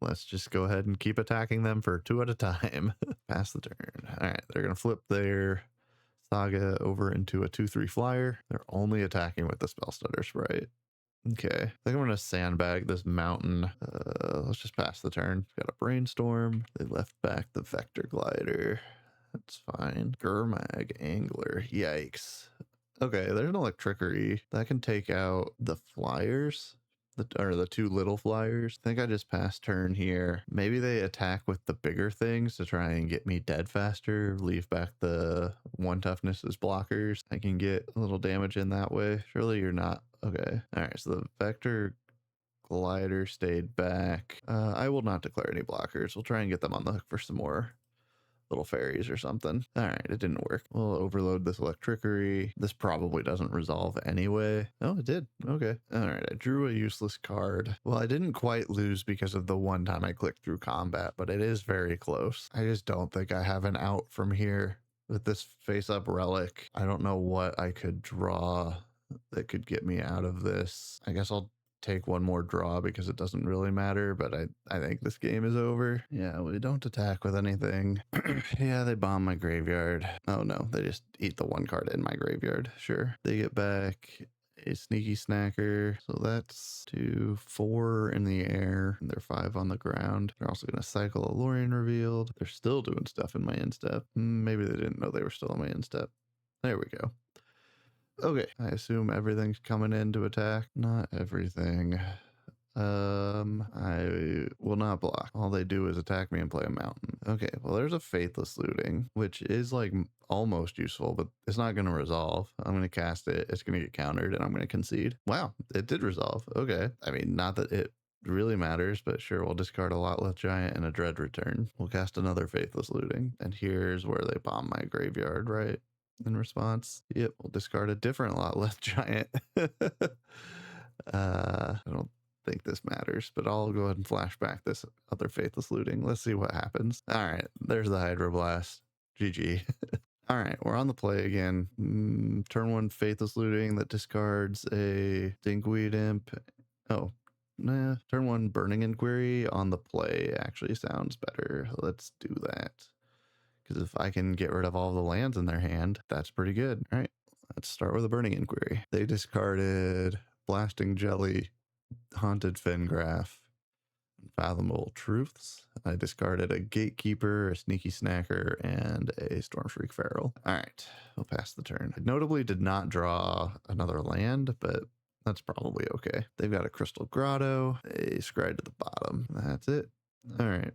let's just go ahead and keep attacking them for 2 at a time. Pass the turn. All right, they're going to flip their Saga over into a 2/3 flyer. They're only attacking with the Spell Stutter Sprite. Okay, I think I'm going to sandbag this mountain. Let's just pass the turn. Got a Brainstorm. They left back the Vector Glider. That's fine. Gurmag Angler. Yikes. Okay, there's an Electrickery. That can take out the flyers. The 2 little flyers. I think I just passed turn here. Maybe they attack with the bigger things to try and get me dead faster. Leave back the 1 toughness as blockers. I can get a little damage in that way. Surely you're not. Okay. All right, so the Vector Glider stayed back. I will not declare any blockers. We'll try and get them on the hook for some more little fairies or something. All right, it didn't work. We'll overload this Electrickery. This probably doesn't resolve anyway. Oh, it did. Okay. All right, I drew a useless card. Well, I didn't quite lose because of the 1 time I clicked through combat, but it is very close. I just don't think I have an out from here with this face-up Relic. I don't know what I could draw that could get me out of this. I guess I'll take 1 more draw because it doesn't really matter, but I think this game is over. Yeah, we don't attack with anything. Yeah, they bomb my graveyard. Oh no, they just eat the 1 card in my graveyard. Sure. They get back a sneaky snacker. So that's 2, 4 in the air, and they're 5 on the ground. They're also going to cycle a Lorien Revealed. They're still doing stuff in my end step. Maybe they didn't know they were still in my end step. There we go. Okay, I assume everything's coming in to attack. Not everything. I will not block. All they do is attack me and play a mountain. Okay, well, there's a Faithless Looting, which is like almost useful, but it's not going to resolve. I'm going to cast it. It's going to get countered, and I'm going to concede. Wow, it did resolve. Okay. I mean, not that it really matters, but sure, we'll discard a Lotleth Giant and a Dread Return. We'll cast another Faithless Looting, and here's where they bomb my graveyard, right? In response. Yep, we'll discard a different Lotleth Giant. I don't think this matters, but I'll go ahead and flash back this other Faithless Looting. Let's see what happens. All right, there's the Hydroblast. GG. All right, we're on the play again. Turn 1 Faithless Looting that discards a Dinkweed Imp. Oh, nah. Turn 1 Burning Inquiry on the play actually sounds better. Let's do that. Because if I can get rid of all the lands in their hand, that's pretty good. All right, let's start with a Burning Inquiry. They discarded Blasting Jelly, Haunted Fingraph, Fathomable Truths. I discarded a Gatekeeper, a Sneaky Snacker, and a Stormshriek Feral. All right, we'll pass the turn. I notably did not draw another land, but that's probably okay. They've got a Crystal Grotto, a Scry to the bottom. That's it. All right.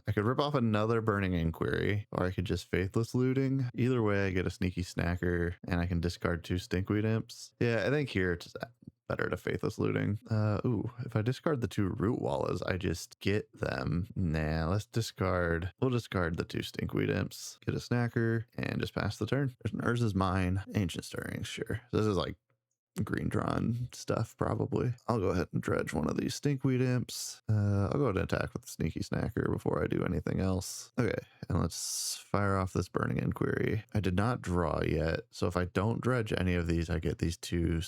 I could rip off another Burning Inquiry, or I could just Faithless Looting. Either way, I get a Sneaky Snacker, and I can discard 2 Stinkweed Imps. Yeah, I think here it's better to Faithless Looting. Ooh, if I discard the 2 Root Wallas, I just get them. Nah, let's discard. We'll discard the 2 Stinkweed Imps, get a Snacker, and just pass the turn. There's an Urza's Mine, Ancient Stirrings, sure. This is like green drawn stuff, probably. I'll go ahead and dredge one of these Stinkweed Imps. I'll go ahead and attack with the Sneaky Snacker before I do anything else. Okay, and let's fire off this Burning Inquiry. I did not draw yet, so if I don't dredge any of these, I get these 2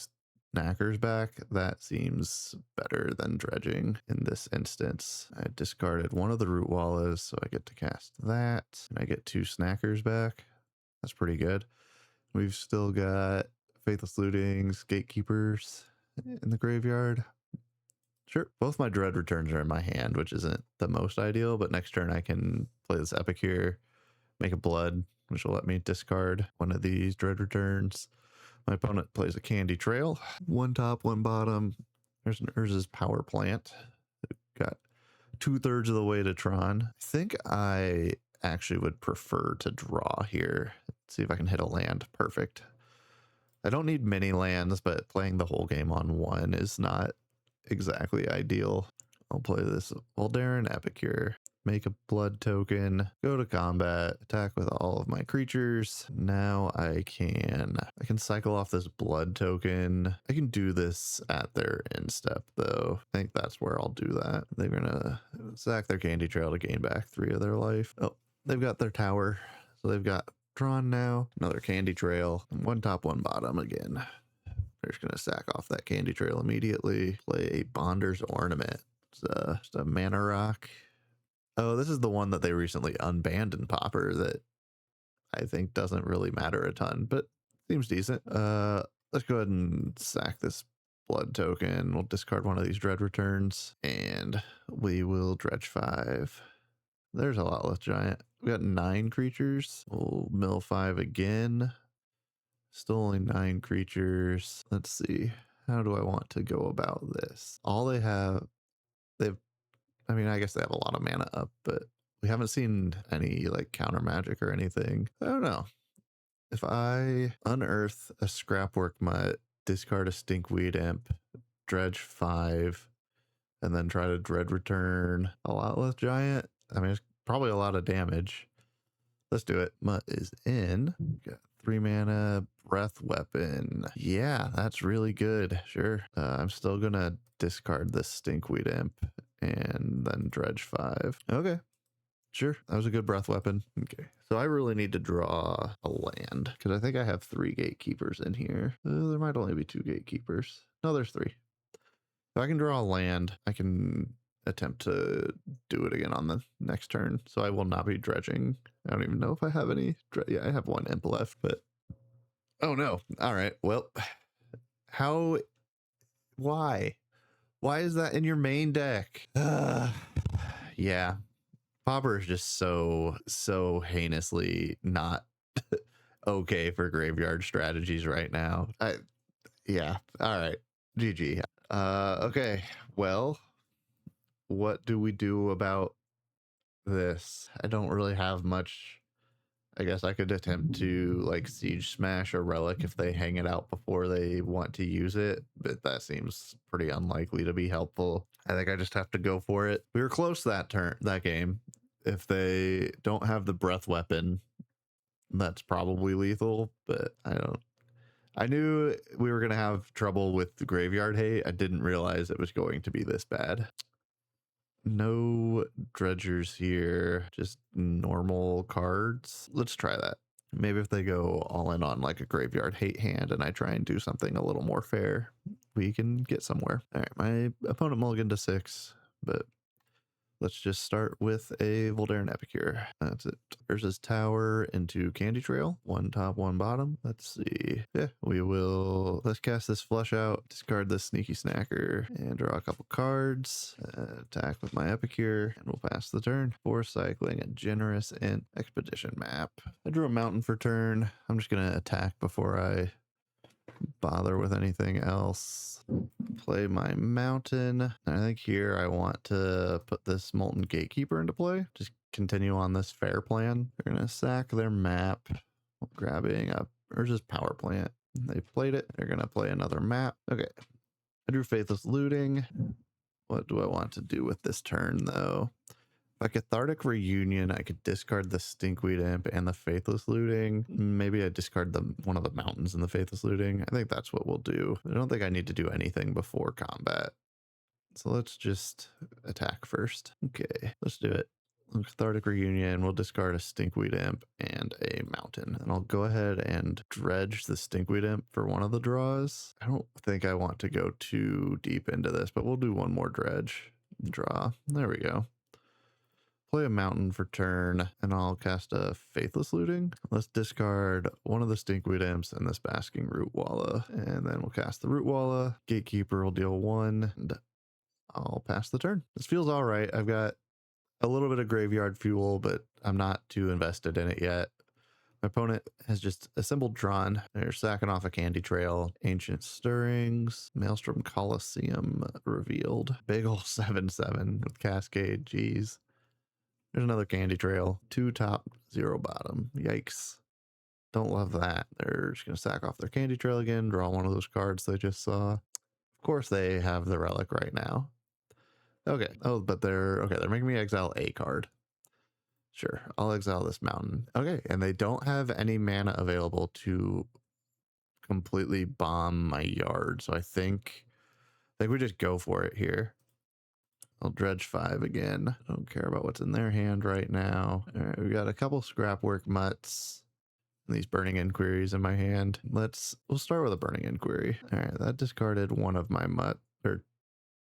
Snackers back. That seems better than dredging in this instance. I discarded one of the Root Wallas, so I get to cast that, and I get 2 Snackers back. That's pretty good. We've still got Faithless Lootings, Gatekeepers in the graveyard. Sure, both my Dread Returns are in my hand, which isn't the most ideal, but next turn I can play this Epic here, make a Blood, which will let me discard one of these Dread Returns. My opponent plays a Candy Trail. 1 top, 1 bottom. There's an Urza's Power Plant. Got 2/3 of the way to Tron. I think I actually would prefer to draw here. See if I can hit a land. Perfect. I don't need many lands, but playing the whole game on 1 is not exactly ideal. I'll play this Voldaren Epicure, make a blood token, go to combat, attack with all of my creatures. Now I can cycle off this blood token. I can do this at their end step though. I think that's where I'll do that. They're gonna sack their Candy Trail to gain back 3 of their life. Oh, they've got their tower. So they've got drawn now, another Candy Trail, and 1 top, 1 bottom again. They're just gonna sack off that Candy Trail immediately. Play a Bonder's Ornament. It's just a mana rock. Oh, this is the one that they recently unbanned in Pauper that I think doesn't really matter a ton, but seems decent. Let's go ahead and sack this blood token. We'll discard one of these Dread Returns, and we will dredge 5. There's a Lotleth Giant. We got 9 creatures. We'll mill 5 again. Still only 9 creatures. Let's see. How do I want to go about this? All they have, I mean, I guess they have a lot of mana up, but we haven't seen any like counter magic or anything. I don't know. If I unearth a Scrapwork Mutt, discard a Stinkweed Imp, dredge 5, and then try to Dread Return a Lotleth Giant, I mean, it's probably a lot of damage. Let's do it. Mutt is in. Got 3 mana, Breath Weapon. Yeah, that's really good. Sure. I'm still gonna discard this Stinkweed Imp and then dredge 5. Okay. Sure. That was a good Breath Weapon. Okay. So I really need to draw a land because I think I have 3 Gatekeepers in here. There might only be 2 Gatekeepers. No, there's 3. If I can draw a land, I can attempt to do it again on the next turn. So I will not be dredging. I don't even know if I have any. Yeah, I have 1 imp left, but oh no. All right. Well, How? Why? Why is that in your main deck? Yeah. Pauper is just so heinously not okay for graveyard strategies right now. Yeah. All right. GG. Okay. Well, what do we do about this? I don't really have much. I guess I could attempt to like siege smash a relic if they hang it out before they want to use it, but that seems pretty unlikely to be helpful. I think I just have to go for it. We were close that game. If they don't have the breath weapon, that's probably lethal, but I knew we were going to have trouble with the graveyard hate. I didn't realize it was going to be this bad. No dredgers here, just normal cards. Let's try that. Maybe if they go all in on like a graveyard hate hand and I try and do something a little more fair, we can get somewhere. All right, my opponent mulliganed to 6, but let's just start with a Voldaren Epicure. That's it. There's his tower into Candy Trail. 1 top, 1 bottom. Let's see. Yeah, let's cast this Flush Out, discard this Sneaky Snacker, and draw a couple cards. Attack with my Epicure, and we'll pass the turn. 4 cycling, a generous int expedition map. I drew a mountain for turn. I'm just going to attack before I bother with anything else. Play my mountain. And I think here I want to put this Molten Gatekeeper into play. Just continue on this fair plan. They're going to sack their map, grabbing up Urza's Power Plant. They played it. They're going to play another map. Okay. I drew Faithless Looting. What do I want to do with this turn, though? If I Cathartic Reunion, I could discard the Stinkweed Imp and the Faithless Looting. Maybe I discard one of the mountains in the Faithless Looting. I think that's what we'll do. I don't think I need to do anything before combat. So let's just attack first. Okay, let's do it. Cathartic Reunion, we'll discard a Stinkweed Imp and a mountain. And I'll go ahead and dredge the Stinkweed Imp for one of the draws. I don't think I want to go too deep into this, but we'll do one more dredge. Draw. There we go. Play a mountain for turn, and I'll cast a Faithless Looting. Let's discard one of the Stinkweed Imps and this Basking Root Walla, and then we'll cast the Root Walla. Gatekeeper will deal 1, and I'll pass the turn. This feels all right. I've got a little bit of graveyard fuel, but I'm not too invested in it yet. My opponent has just assembled Drawn. They're sacking off a Candy Trail, Ancient Stirrings, Maelstrom Coliseum revealed. Big ol' 7/7 with Cascade. Jeez. There's another Candy Trail. 2 top, 0 bottom. Yikes. Don't love that. They're just going to sack off their Candy Trail again, draw one of those cards they just saw. Of course they have the relic right now. Okay. Oh, but they're making me exile a card. Sure, I'll exile this mountain. Okay, and they don't have any mana available to completely bomb my yard, so I think we just go for it here. I'll dredge 5 again. I don't care about what's in their hand right now. All right, we got a couple scrapwork mutts. These burning inquiries in my hand. We'll start with a burning inquiry. All right, that discarded one of my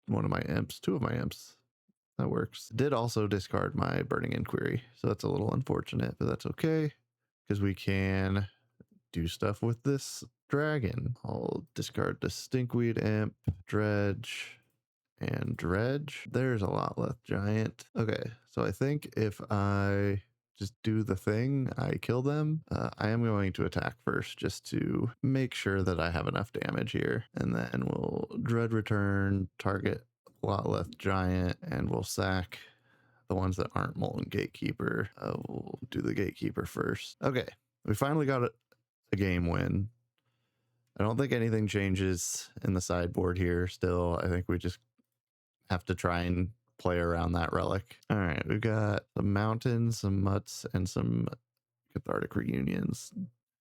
one of my imps, 2 of my imps. That works. Did also discard my burning inquiry, so that's a little unfortunate, but that's okay because we can do stuff with this dragon. I'll discard the Stinkweed Imp, dredge, and dredge. There's a Lotleth giant. Okay, so I think if I just do the thing, I kill them. I am going to attack first just to make sure that I have enough damage here. And then we'll dread return, target Lotleth giant, and we'll sack the ones that aren't Molten Gatekeeper. We'll do the Gatekeeper first. Okay, we finally got a game win. I don't think anything changes in the sideboard here still. I think we just have to try and play around that relic. All right, we've got some mountains, some mutts, and some Cathartic Reunions.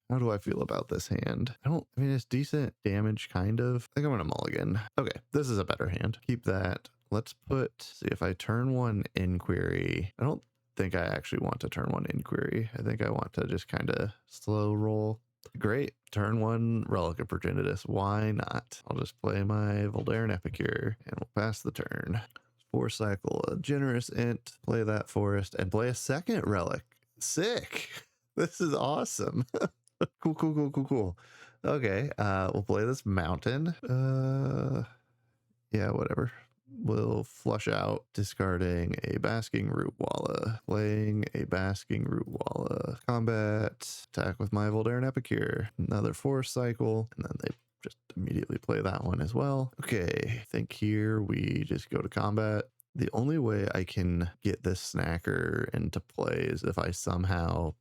How do I feel about this hand? I mean, it's decent damage, kind of. I think I'm gonna mulligan. Okay, this is a better hand. Keep that. Let's see if I turn 1 inquiry. I don't think I actually want to turn 1 inquiry. I think I want to just kind of slow roll. Great. Turn 1 Relic of Progenitus. Why not? I'll just play my Voldaren Epicure and we'll pass the turn. 4 cycle, a generous int, play that forest, and play a second relic. Sick. This is awesome. Cool. Okay, we'll play this mountain. Yeah, whatever. We'll flush out, discarding a Basking Root Walla, playing a Basking Root Walla. Combat, attack with my Voldaren Epicure, another force cycle, and then they just immediately play that one as well. Okay, I think here we just go to combat. The only way I can get this snacker into play is if I somehow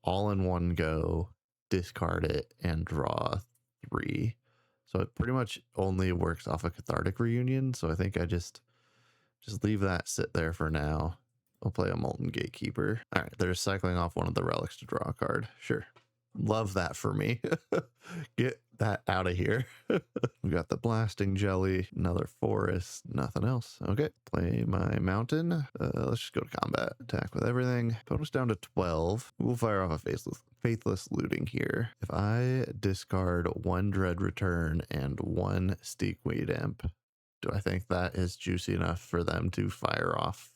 all in one go discard it and draw 3. So it pretty much only works off a Cathartic Reunion. So I think I just leave that sit there for now. I'll play a Molten Gatekeeper. All right, they're cycling off one of the relics to draw a card. Sure. Love that for me. Get that out of here. We got the Blasting Jelly, another forest, nothing else. Okay, play my mountain. Let's just go to combat. Attack with everything. Put us down to 12. We'll fire off a faithless looting here. If I discard 1 Dread Return and 1 Steekweed Imp, do I think that is juicy enough for them to fire off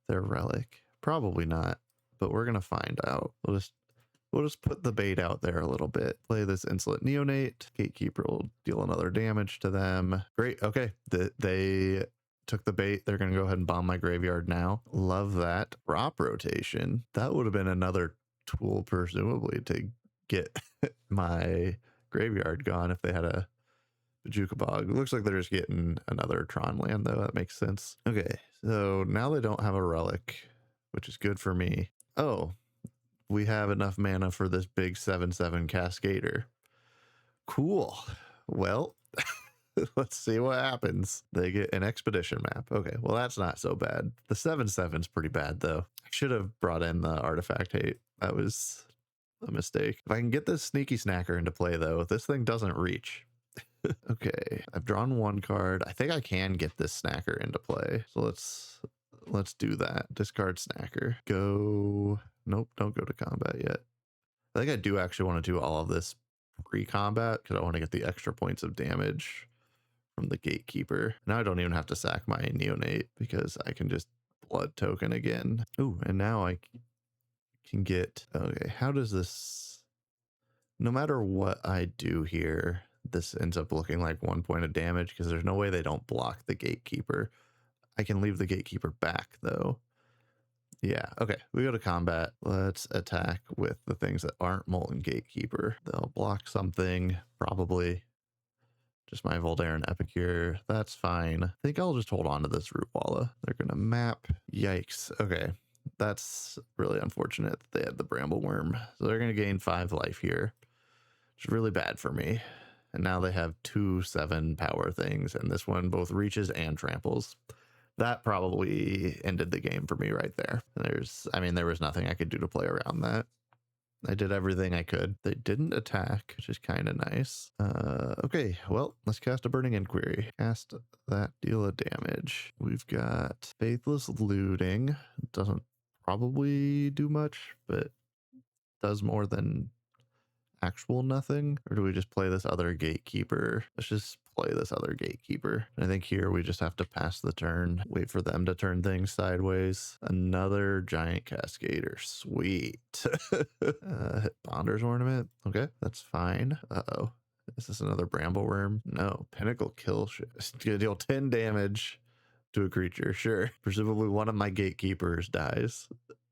their relic? Probably not, but we're gonna find out. We'll just put the bait out there a little bit. Play this Insolent Neonate. Gatekeeper will deal another damage to them. Great. Okay. They took the bait. They're going to go ahead and bomb my graveyard now. Love that. Drop rotation. That would have been another tool, presumably, to get my graveyard gone if they had a Bajuka Bog. It looks like they're just getting another Tron land, though. That makes sense. Okay. So now they don't have a relic, which is good for me. Oh, we have enough mana for this big 7/7 Cascader. Cool. Well, let's see what happens. They get an expedition map. Okay, well, that's not so bad. The 7/7's pretty bad, though. I should have brought in the artifact hate. That was a mistake. If I can get this sneaky snacker into play, though, this thing doesn't reach. Okay, I've drawn 1 card. I think I can get this snacker into play. So let's do that. Discard snacker. Go. Nope, don't go to combat yet. I think I do actually want to do all of this pre-combat because I want to get the extra points of damage from the Gatekeeper. Now I don't even have to sack my Neonate because I can just blood token again. Ooh, and now I can get... Okay, how does this... No matter what I do here, this ends up looking like 1 point of damage because there's no way they don't block the Gatekeeper. I can leave the Gatekeeper back, though. Yeah, okay, we go to combat. Let's attack with the things that aren't Molten Gatekeeper. They'll block something, probably. Just my Voldaren Epicure. That's fine. I think I'll just hold on to this Root Walla. They're going to map. Yikes. Okay, that's really unfortunate that they had the Bramble Worm. So they're going to gain 5 life here, which is really bad for me. And now they have 2 7 power things, and this one both reaches and tramples. That probably ended the game for me right there. There was nothing I could do to play around that. I did everything I could. They didn't attack, which is kind of nice. Okay, well, let's cast a Burning Inquiry. Cast that, deal of damage. We've got Faithless Looting. Doesn't probably do much, but does more than actual nothing. Or do we just play this other Gatekeeper? Let's just play this other Gatekeeper. I think here we just have to pass the turn, wait for them to turn things sideways. Another Giant Cascader. Sweet. Bonder's Ornament. Okay, that's fine. Uh-oh. Is this another Bramble Worm? No. Pinnacle Kill. It's gonna deal 10 damage to a creature. Sure. Presumably one of my Gatekeepers dies.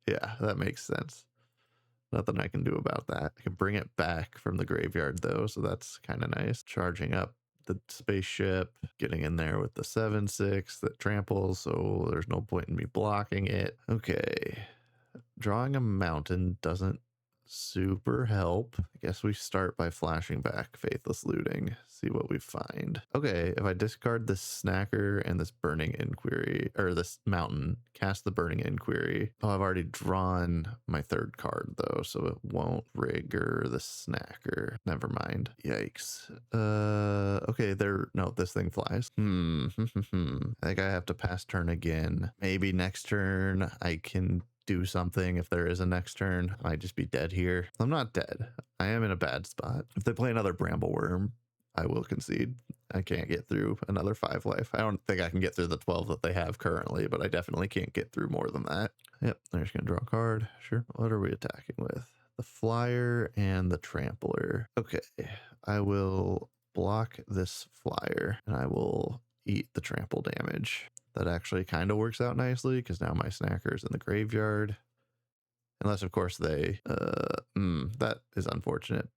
Yeah, that makes sense. Nothing I can do about that. I can bring it back from the graveyard, though, so that's kind of nice. Charging up the spaceship, getting in there with the 7/6 that tramples, so there's no point in me blocking it. Okay. Drawing a mountain doesn't super help. I guess we start by flashing back Faithless Looting, see what we find. Okay, if I discard this snacker and this Burning Inquiry, or this mountain, cast the Burning Inquiry. Oh, I've already drawn my 3rd card, though, so it won't trigger the snacker. Never mind. Yikes. Okay, no, this thing flies. I think I have to pass turn again. Maybe next turn I can do something. If there is a next turn, I might just be dead here. I'm not dead. I am in a bad spot. If they play another Bramble Worm, I will concede. I can't get through another 5 life. I don't think I can get through the 12 that they have currently, but I definitely can't get through more than that. Yep, they're just gonna draw a card. Sure. What are we attacking with? the flyer and the trampler. Okay, I will block this flyer and I will eat the trample damage. That actually kind of works out nicely because now my snacker is in the graveyard. Unless, of course, they... that is unfortunate.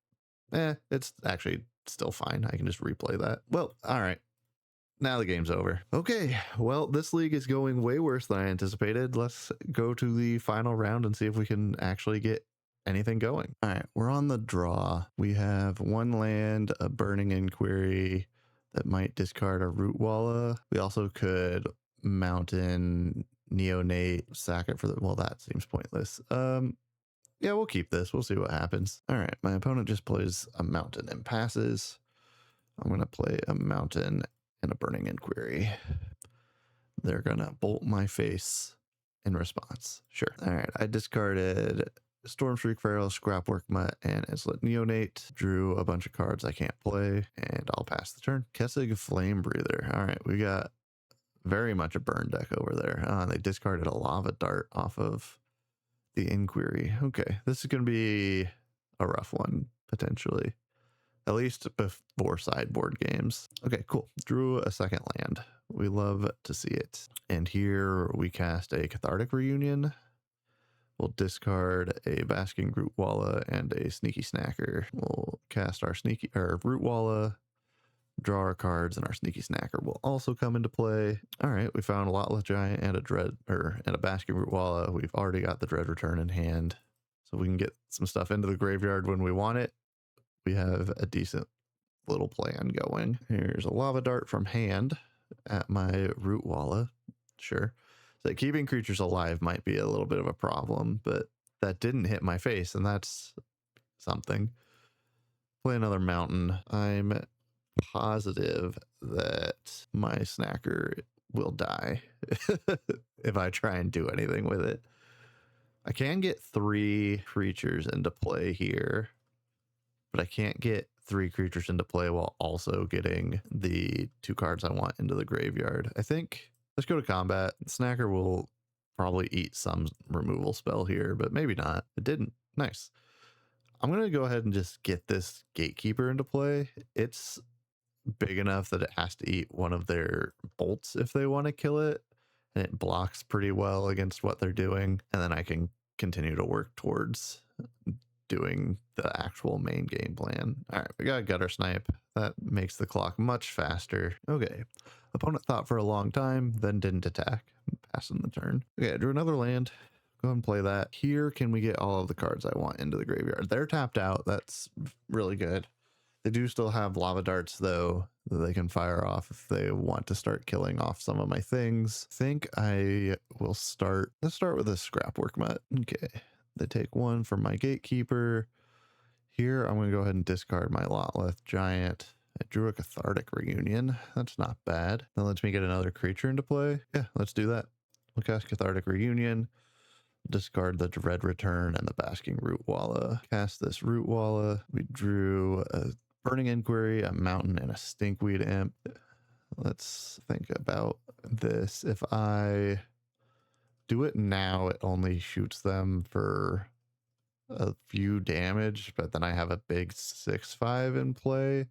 It's actually still fine. I can just replay that. Well, all right. Now the game's over. Okay, well, this league is going way worse than I anticipated. Let's go to the final round and see if we can actually get anything going. All right, we're on the draw. We have one land, a Burning Inquiry that might discard a Root Walla. We also could Mountain, Neonate, sack it for the... Well, that seems pointless. Yeah, we'll keep this. We'll see what happens. All right, my opponent just plays a Mountain and passes. I'm going to play a Mountain and a Burning Inquiry. They're gonna bolt my face in response. Sure. All right, I discarded Stormstreak Feral, Scrapwork Mutt, and Islet Neonate. Drew a bunch of cards I can't play, and I'll pass the turn. Kessig Flame Breather. All right, we got very much a burn deck over there. They discarded a Lava Dart off of the Inquiry. Okay, this is gonna be a rough one, potentially. At least before sideboard games. Okay, cool. Drew a second land. We love to see it. And here we cast a Cathartic Reunion. We'll discard a Basking Root Walla and a Sneaky Snacker. We'll cast our Root Walla, draw our cards, and our Sneaky Snacker will also come into play. All right, we found a Lotleth Giant and a Basking Root Walla. We've already got the Dread Return in hand, so we can get some stuff into the graveyard when we want it. We have a decent little plan going. Here's a Lava Dart from hand at my Root Walla. Sure. So keeping creatures alive might be a little bit of a problem, but that didn't hit my face, and that's something. Play another Mountain. I'm positive that my snacker will die if I try and do anything with it. I can get 3 creatures into play here, but I can't get 3 creatures into play while also getting the 2 cards I want into the graveyard. I think, let's go to combat. Snacker will probably eat some removal spell here, but maybe not. It didn't. Nice. I'm going to go ahead and just get this Gatekeeper into play. It's big enough that it has to eat one of their bolts if they want to kill it, and it blocks pretty well against what they're doing, and then I can continue to work towards doing the actual main game plan. All right, we got Gutter Snipe. That makes the clock much faster. Okay, opponent thought for a long time, then didn't attack. Passing the turn. Okay, I drew another land. Go ahead and play that. Here, can we get all of the cards I want into the graveyard? They're tapped out. That's really good. They do still have Lava Darts, though, that they can fire off if they want to start killing off some of my things. I think I will start... Let's start with a Scrapwork Mutt. Okay. They take 1 from my Gatekeeper. Here, I'm going to go ahead and discard my Lotleth Giant. I drew a Cathartic Reunion. That's not bad. That lets me get another creature into play. Yeah, let's do that. We'll cast Cathartic Reunion. Discard the Dread Return and the Basking Root Walla. Cast this Root Walla. We drew a Burning Inquiry, a Mountain, and a Stinkweed Imp. Let's think about this. If I do it now, it only shoots them for a few damage, but then I have a big 6/5 in play,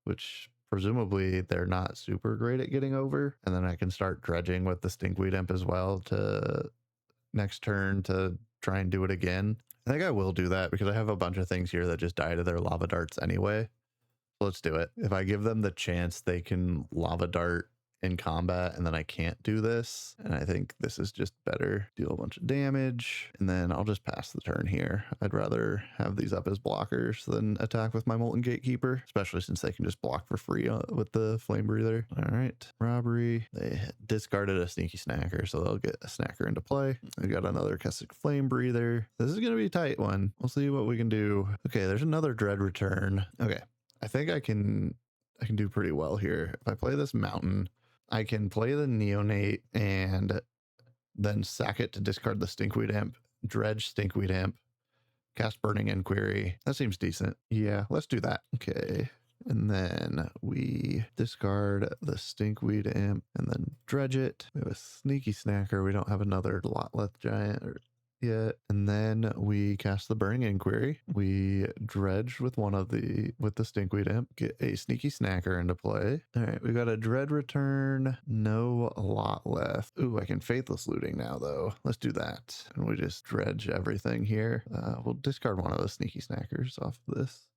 which presumably they're not super great at getting over. And then I can start dredging with the Stinkweed Imp as well to next turn to try and do it again. I think I will do that because I have a bunch of things here that just die to their Lava Darts anyway. So let's do it. If I give them the chance, they can Lava Dart in combat, and then I can't do this. And I think this is just better. Deal a bunch of damage, and then I'll just pass the turn here. I'd rather have these up as blockers than attack with my Molten Gatekeeper, especially since they can just block for free with the Flame Breather. All right, Robbery. They discarded a Sneaky Snacker, so they'll get a Snacker into play. I got another Kessig Flame Breather. This is gonna be a tight one. We'll see what we can do. Okay, there's another Dread Return. Okay, I think I can do pretty well here. If I play this Mountain, I can play the Neonate and then sack it to discard the Stinkweed Imp, dredge Stinkweed Imp, cast Burning Inquiry. That seems decent. Yeah, let's do that. Okay. And then we discard the Stinkweed Imp and then dredge it. We have a Sneaky Snacker. We don't have another Lotleth Giant. yet. And then we cast the Burning Inquiry. We dredge with the Stinkweed Imp, get a Sneaky Snacker into play. All right, we got a Dread Return, no Lotleth. Ooh, I can Faithless Looting now though. Let's do that. And we just dredge everything here. We'll discard one of those Sneaky Snackers off of this.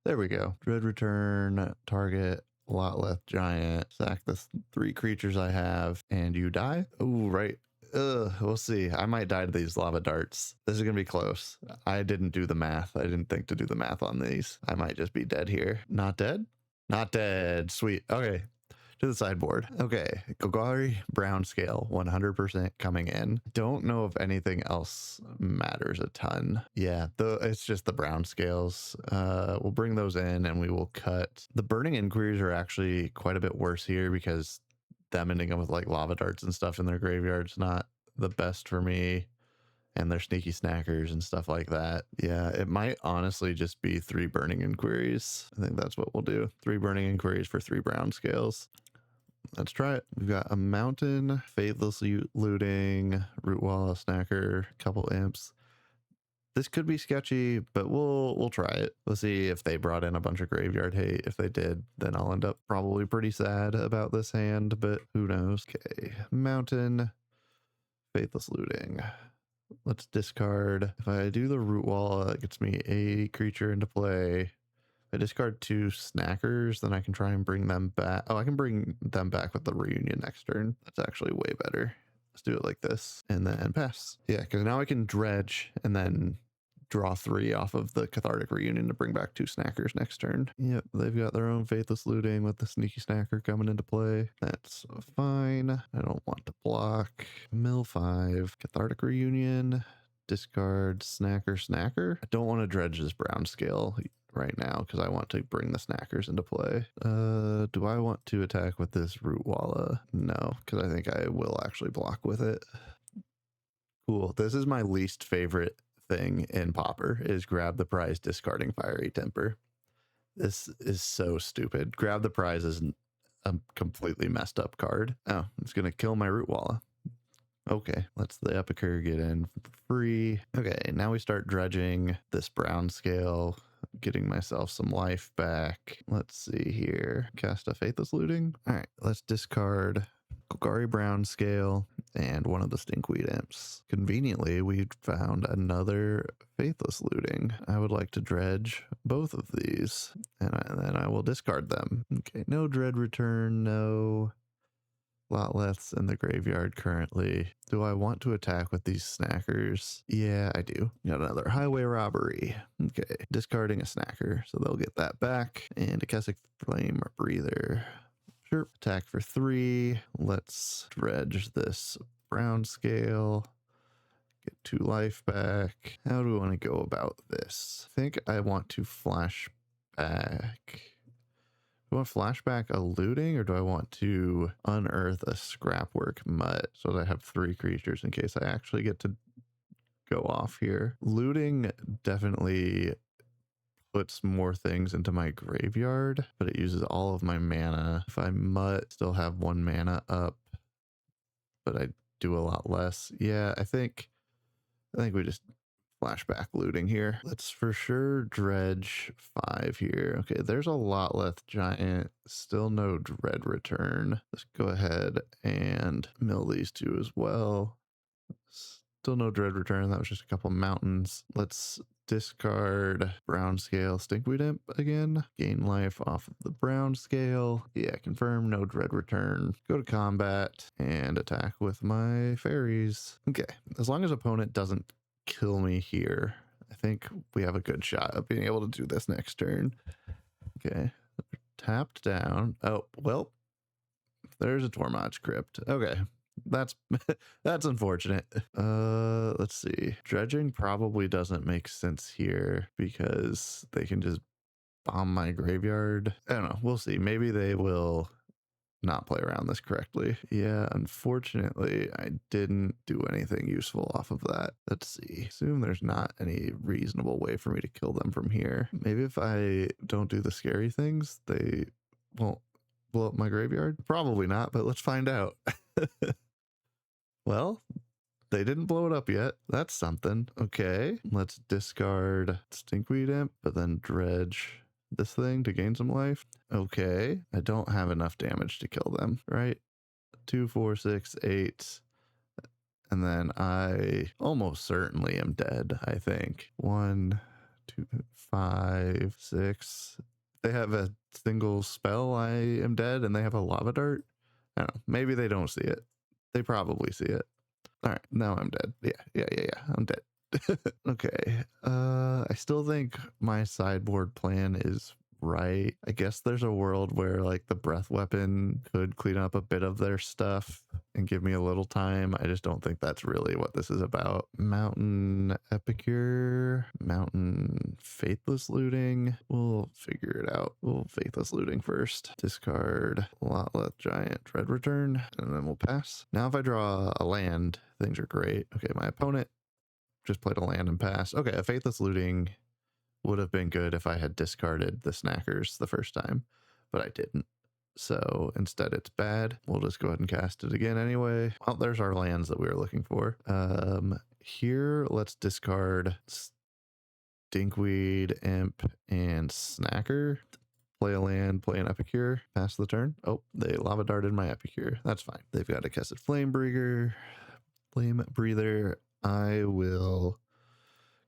There we go. Dread Return, target Lotleth Giant, sack the 3 creatures I have, and you die. Oh, right. We'll see. I might die to these lava darts. This is gonna be close. I didn't do the math. I didn't think to do the math on these. I might just be dead here. Not dead? Not dead. Sweet. Okay. To the sideboard. Okay, Golgari Brown Scale, 100% coming in. Don't know if anything else matters a ton. Yeah, it's just the brown scales. We'll bring those in and we will cut. The Burning Inquiries are actually quite a bit worse here because them ending up with like lava darts and stuff in their graveyard's not the best for me. And their Sneaky Snackers and stuff like that. Yeah, it might honestly just be 3 Burning Inquiries. I think that's what we'll do. 3 Burning Inquiries for 3 brown scales. Let's try it. We've got a Mountain, Faithless Looting, Root Wall, Snacker, couple imps. This could be sketchy, but we'll try it. We'll see if they brought in a bunch of graveyard hate. If they did, then I'll end up probably pretty sad about this hand, but who knows. Okay, Mountain, Faithless Looting. Let's discard. If I do the Root Wall, it gets me a creature into play. If I discard 2 Snackers, then I can try and bring them back. Oh, I can bring them back with the Reunion next turn. That's actually way better. Let's do it like this and then pass. Yeah, because now I can dredge and then draw 3 off of the Cathartic Reunion to bring back 2 Snackers next turn. Yep, they've got their own Faithless Looting with the Sneaky Snacker coming into play. That's fine. I don't want to block. Mill 5, Cathartic Reunion, discard Snacker. I don't want to dredge this brown scale right now because I want to bring the Snackers into play. Do I want to attack with this Root Walla? No, because I think I will actually block with it. Cool. This is my least favorite thing in Pauper is grab the prize, discarding Fiery Temper. This is so stupid. Grab the prize is a completely messed up card. Oh, it's gonna kill my Root Walla. Okay, let's the Epicure get in for free. Okay, now we start dredging this brown scale, getting myself some life back. Let's see here. Cast a Faithless Looting. All right, let's discard Golgari Brown Scale and one of the Stinkweed Imps. Conveniently, we found another Faithless Looting. I would like to dredge both of these, and then I will discard them. Okay, no Dread Return, no Lotleths in the graveyard currently. Do I want to attack with these Snackers? Yeah, I do. Got another Highway Robbery. Okay, discarding a Snacker, so they'll get that back. And a Keswick Flame Breather. Sure, attack for 3. Let's dredge this brown scale. Get 2 life back. How do I want to go about this? I think I want to flash back. Do I want to flashback a looting or do I want to unearth a scrapwork mutt so that I have 3 creatures in case I actually get to go off here? Looting definitely puts more things into my graveyard, but it uses all of my mana. If I mutt, still have 1 mana up, but I do a lot less. Yeah, I think we just flashback looting here. Let's for sure dredge 5 here. Okay, there's a Lotleth Giant. Still no Dread Return. Let's go ahead and mill these 2 as well. Still no Dread Return. That was just a couple mountains. Let's discard brown scale Stinkweed Imp again. Gain life off of the brown scale. Yeah, confirm no Dread Return. Go to combat and attack with my fairies. Okay, as long as opponent doesn't kill me here, I think we have a good shot of being able to do this next turn. Okay, tapped down. Oh, well, there's a Tormod's Crypt. Okay, that's that's unfortunate. Let's see. Dredging probably doesn't make sense here because they can just bomb my graveyard. I don't know. We'll see. Maybe they will not play around this correctly. Yeah, unfortunately, I didn't do anything useful off of that. Let's see. Assume there's not any reasonable way for me to kill them from here. Maybe if I don't do the scary things, they won't blow up my graveyard? Probably not, but let's find out. Well, They didn't blow it up yet. That's something. Okay, let's discard Stinkweed Imp, but then dredge this thing to gain some life. Okay, I don't have enough damage to kill them, right? 2, 4, 6, 8. And then I almost certainly am dead, I think. 1, 2, 5, 6. They have a single spell, I am dead, and they have a lava dart. I don't know. Maybe they don't see it. They probably see it. All right, now I'm dead. Yeah. I'm dead. Okay. I still think my sideboard plan is right. I guess there's a world where like the breath weapon could clean up a bit of their stuff and give me a little time. I just don't think that's really what this is about. Mountain Epicure, Mountain Faithless Looting. We'll figure it out. We'll Faithless Looting first. Discard Lotleth Giant Dread Return, and then we'll pass. Now if I draw a land, things are great. Okay, my opponent just played a land and passed. Okay, a Faithless Looting would have been good if I had discarded the Snackers the first time, but I didn't. So instead it's bad. We'll just go ahead and cast it again anyway. Well, there's our lands that we were looking for. Here, let's discard Stinkweed, Imp, and Snacker. Play a land, play an Epicure, pass the turn. Oh, they lava darted my Epicure. That's fine. They've got a Kesset Flame Breather. I will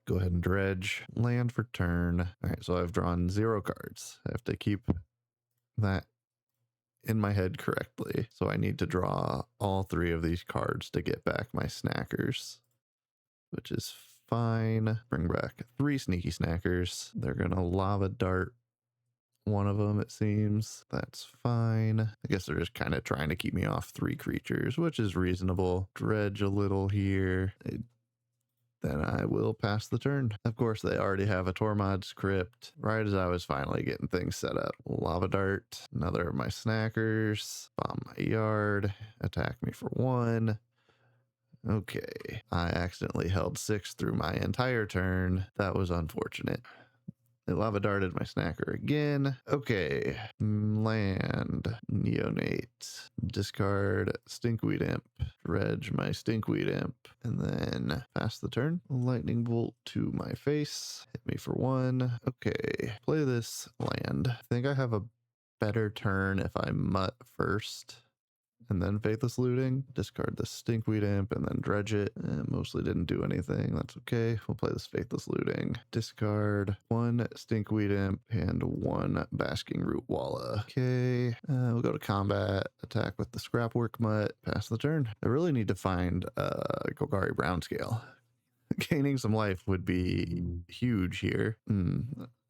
go ahead and dredge land for turn. All right, so I've drawn 0 cards. I have to keep that in my head correctly. So I need to draw all 3 of these cards to get back my Snackers, which is fine. Bring back 3 sneaky Snackers. They're gonna lava dart one of them, it seems. That's fine. I guess they're just kind of trying to keep me off 3 creatures, which is reasonable. Dredge a little here. Then I will pass the turn. Of course, they already have a Tormod's Crypt right as I was finally getting things set up. Lava Dart, another of my Snackers, bomb my yard, attack me for 1. Okay, I accidentally held 6 through my entire turn. That was unfortunate. They lava darted my Snacker again. Okay, land, Neonate, discard Stinkweed Imp, dredge my Stinkweed Imp, and then pass the turn. Lightning bolt to my face, hit me for 1. Okay, play this land. I think I have a better turn if I mutt first and then Faithless Looting. Discard the Stinkweed Imp and then dredge it. Mostly didn't do anything. That's okay. We'll play this Faithless Looting. Discard 1 Stinkweed Imp and 1 Basking Root Walla. Okay. We'll go to combat. Attack with the Scrapwork Mutt. Pass the turn. I really need to find Golgari Brown Scale. Gaining some life would be huge here.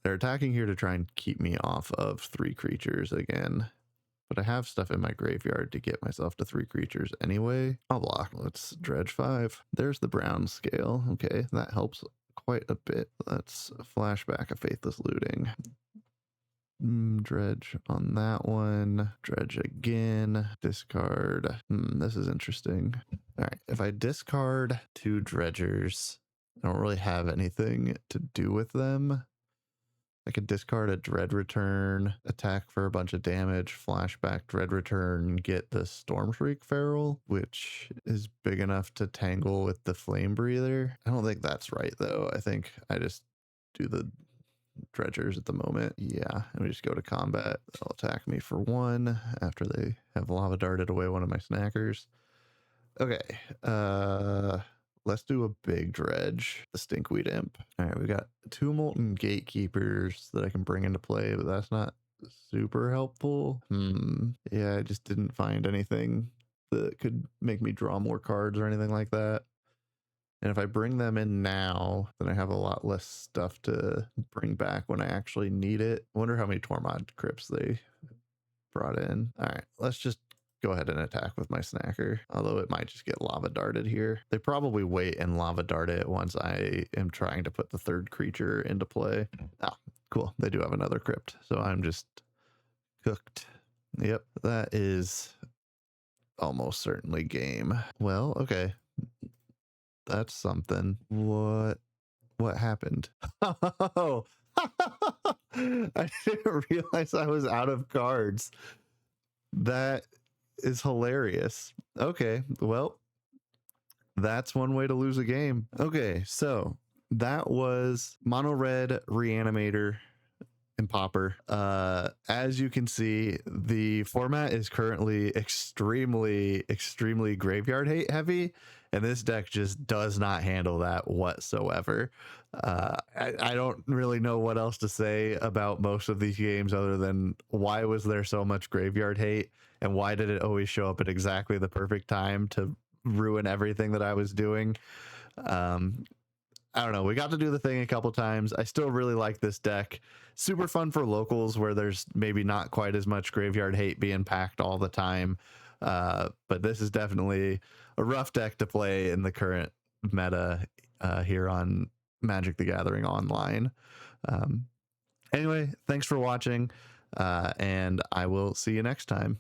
They're attacking here to try and keep me off of 3 creatures again. But I have stuff in my graveyard to get myself to 3 creatures anyway. I'll block. Let's dredge 5. There's the brown scale. Okay, that helps quite a bit. Let's flashback a Faithless Looting. Dredge on that one. Dredge again. Discard. This is interesting. All right, if I discard 2 dredgers, I don't really have anything to do with them. I could discard a Dread Return, attack for a bunch of damage, flashback Dread Return, get the Storm Shriek Feral, which is big enough to tangle with the Flame Breather. I don't think that's right, though. I think I just do the dredgers at the moment. Yeah, and we just go to combat. They'll attack me for 1 after they have lava darted away one of my Snackers. Okay, let's do a big dredge, the Stinkweed Imp. All right, we got 2 Molten Gatekeepers that I can bring into play, but that's not super helpful. Yeah, I just didn't find anything that could make me draw more cards or anything like that. And if I bring them in now, then I have a lot less stuff to bring back when I actually need it. I wonder how many Tormod Crypts they brought in. All right, let's just go ahead and attack with my Snacker, although it might just get lava darted here. They probably wait and lava dart it once I am trying to put the 3rd creature into play. Ah, cool. They do have another crypt, so I'm just cooked. Yep, that is almost certainly game. Well, okay. That's something. What happened? Oh, I didn't realize I was out of cards. That is hilarious. Okay, well, That's one way to lose a game. Okay, so that was Mono Red Reanimator and Pauper. As you can see, the format is currently extremely graveyard hate heavy, and this deck just does not handle that whatsoever. I don't really know what else to say about most of these games other than why was there so much graveyard hate, and why did it always show up at exactly the perfect time to ruin everything that I was doing. I don't know. We got to do the thing a couple times. I still really like this deck. Super fun for locals where there's maybe not quite as much graveyard hate being packed all the time. But this is definitely a rough deck to play in the current meta here on Magic the Gathering Online. Anyway, thanks for watching, and I will see you next time.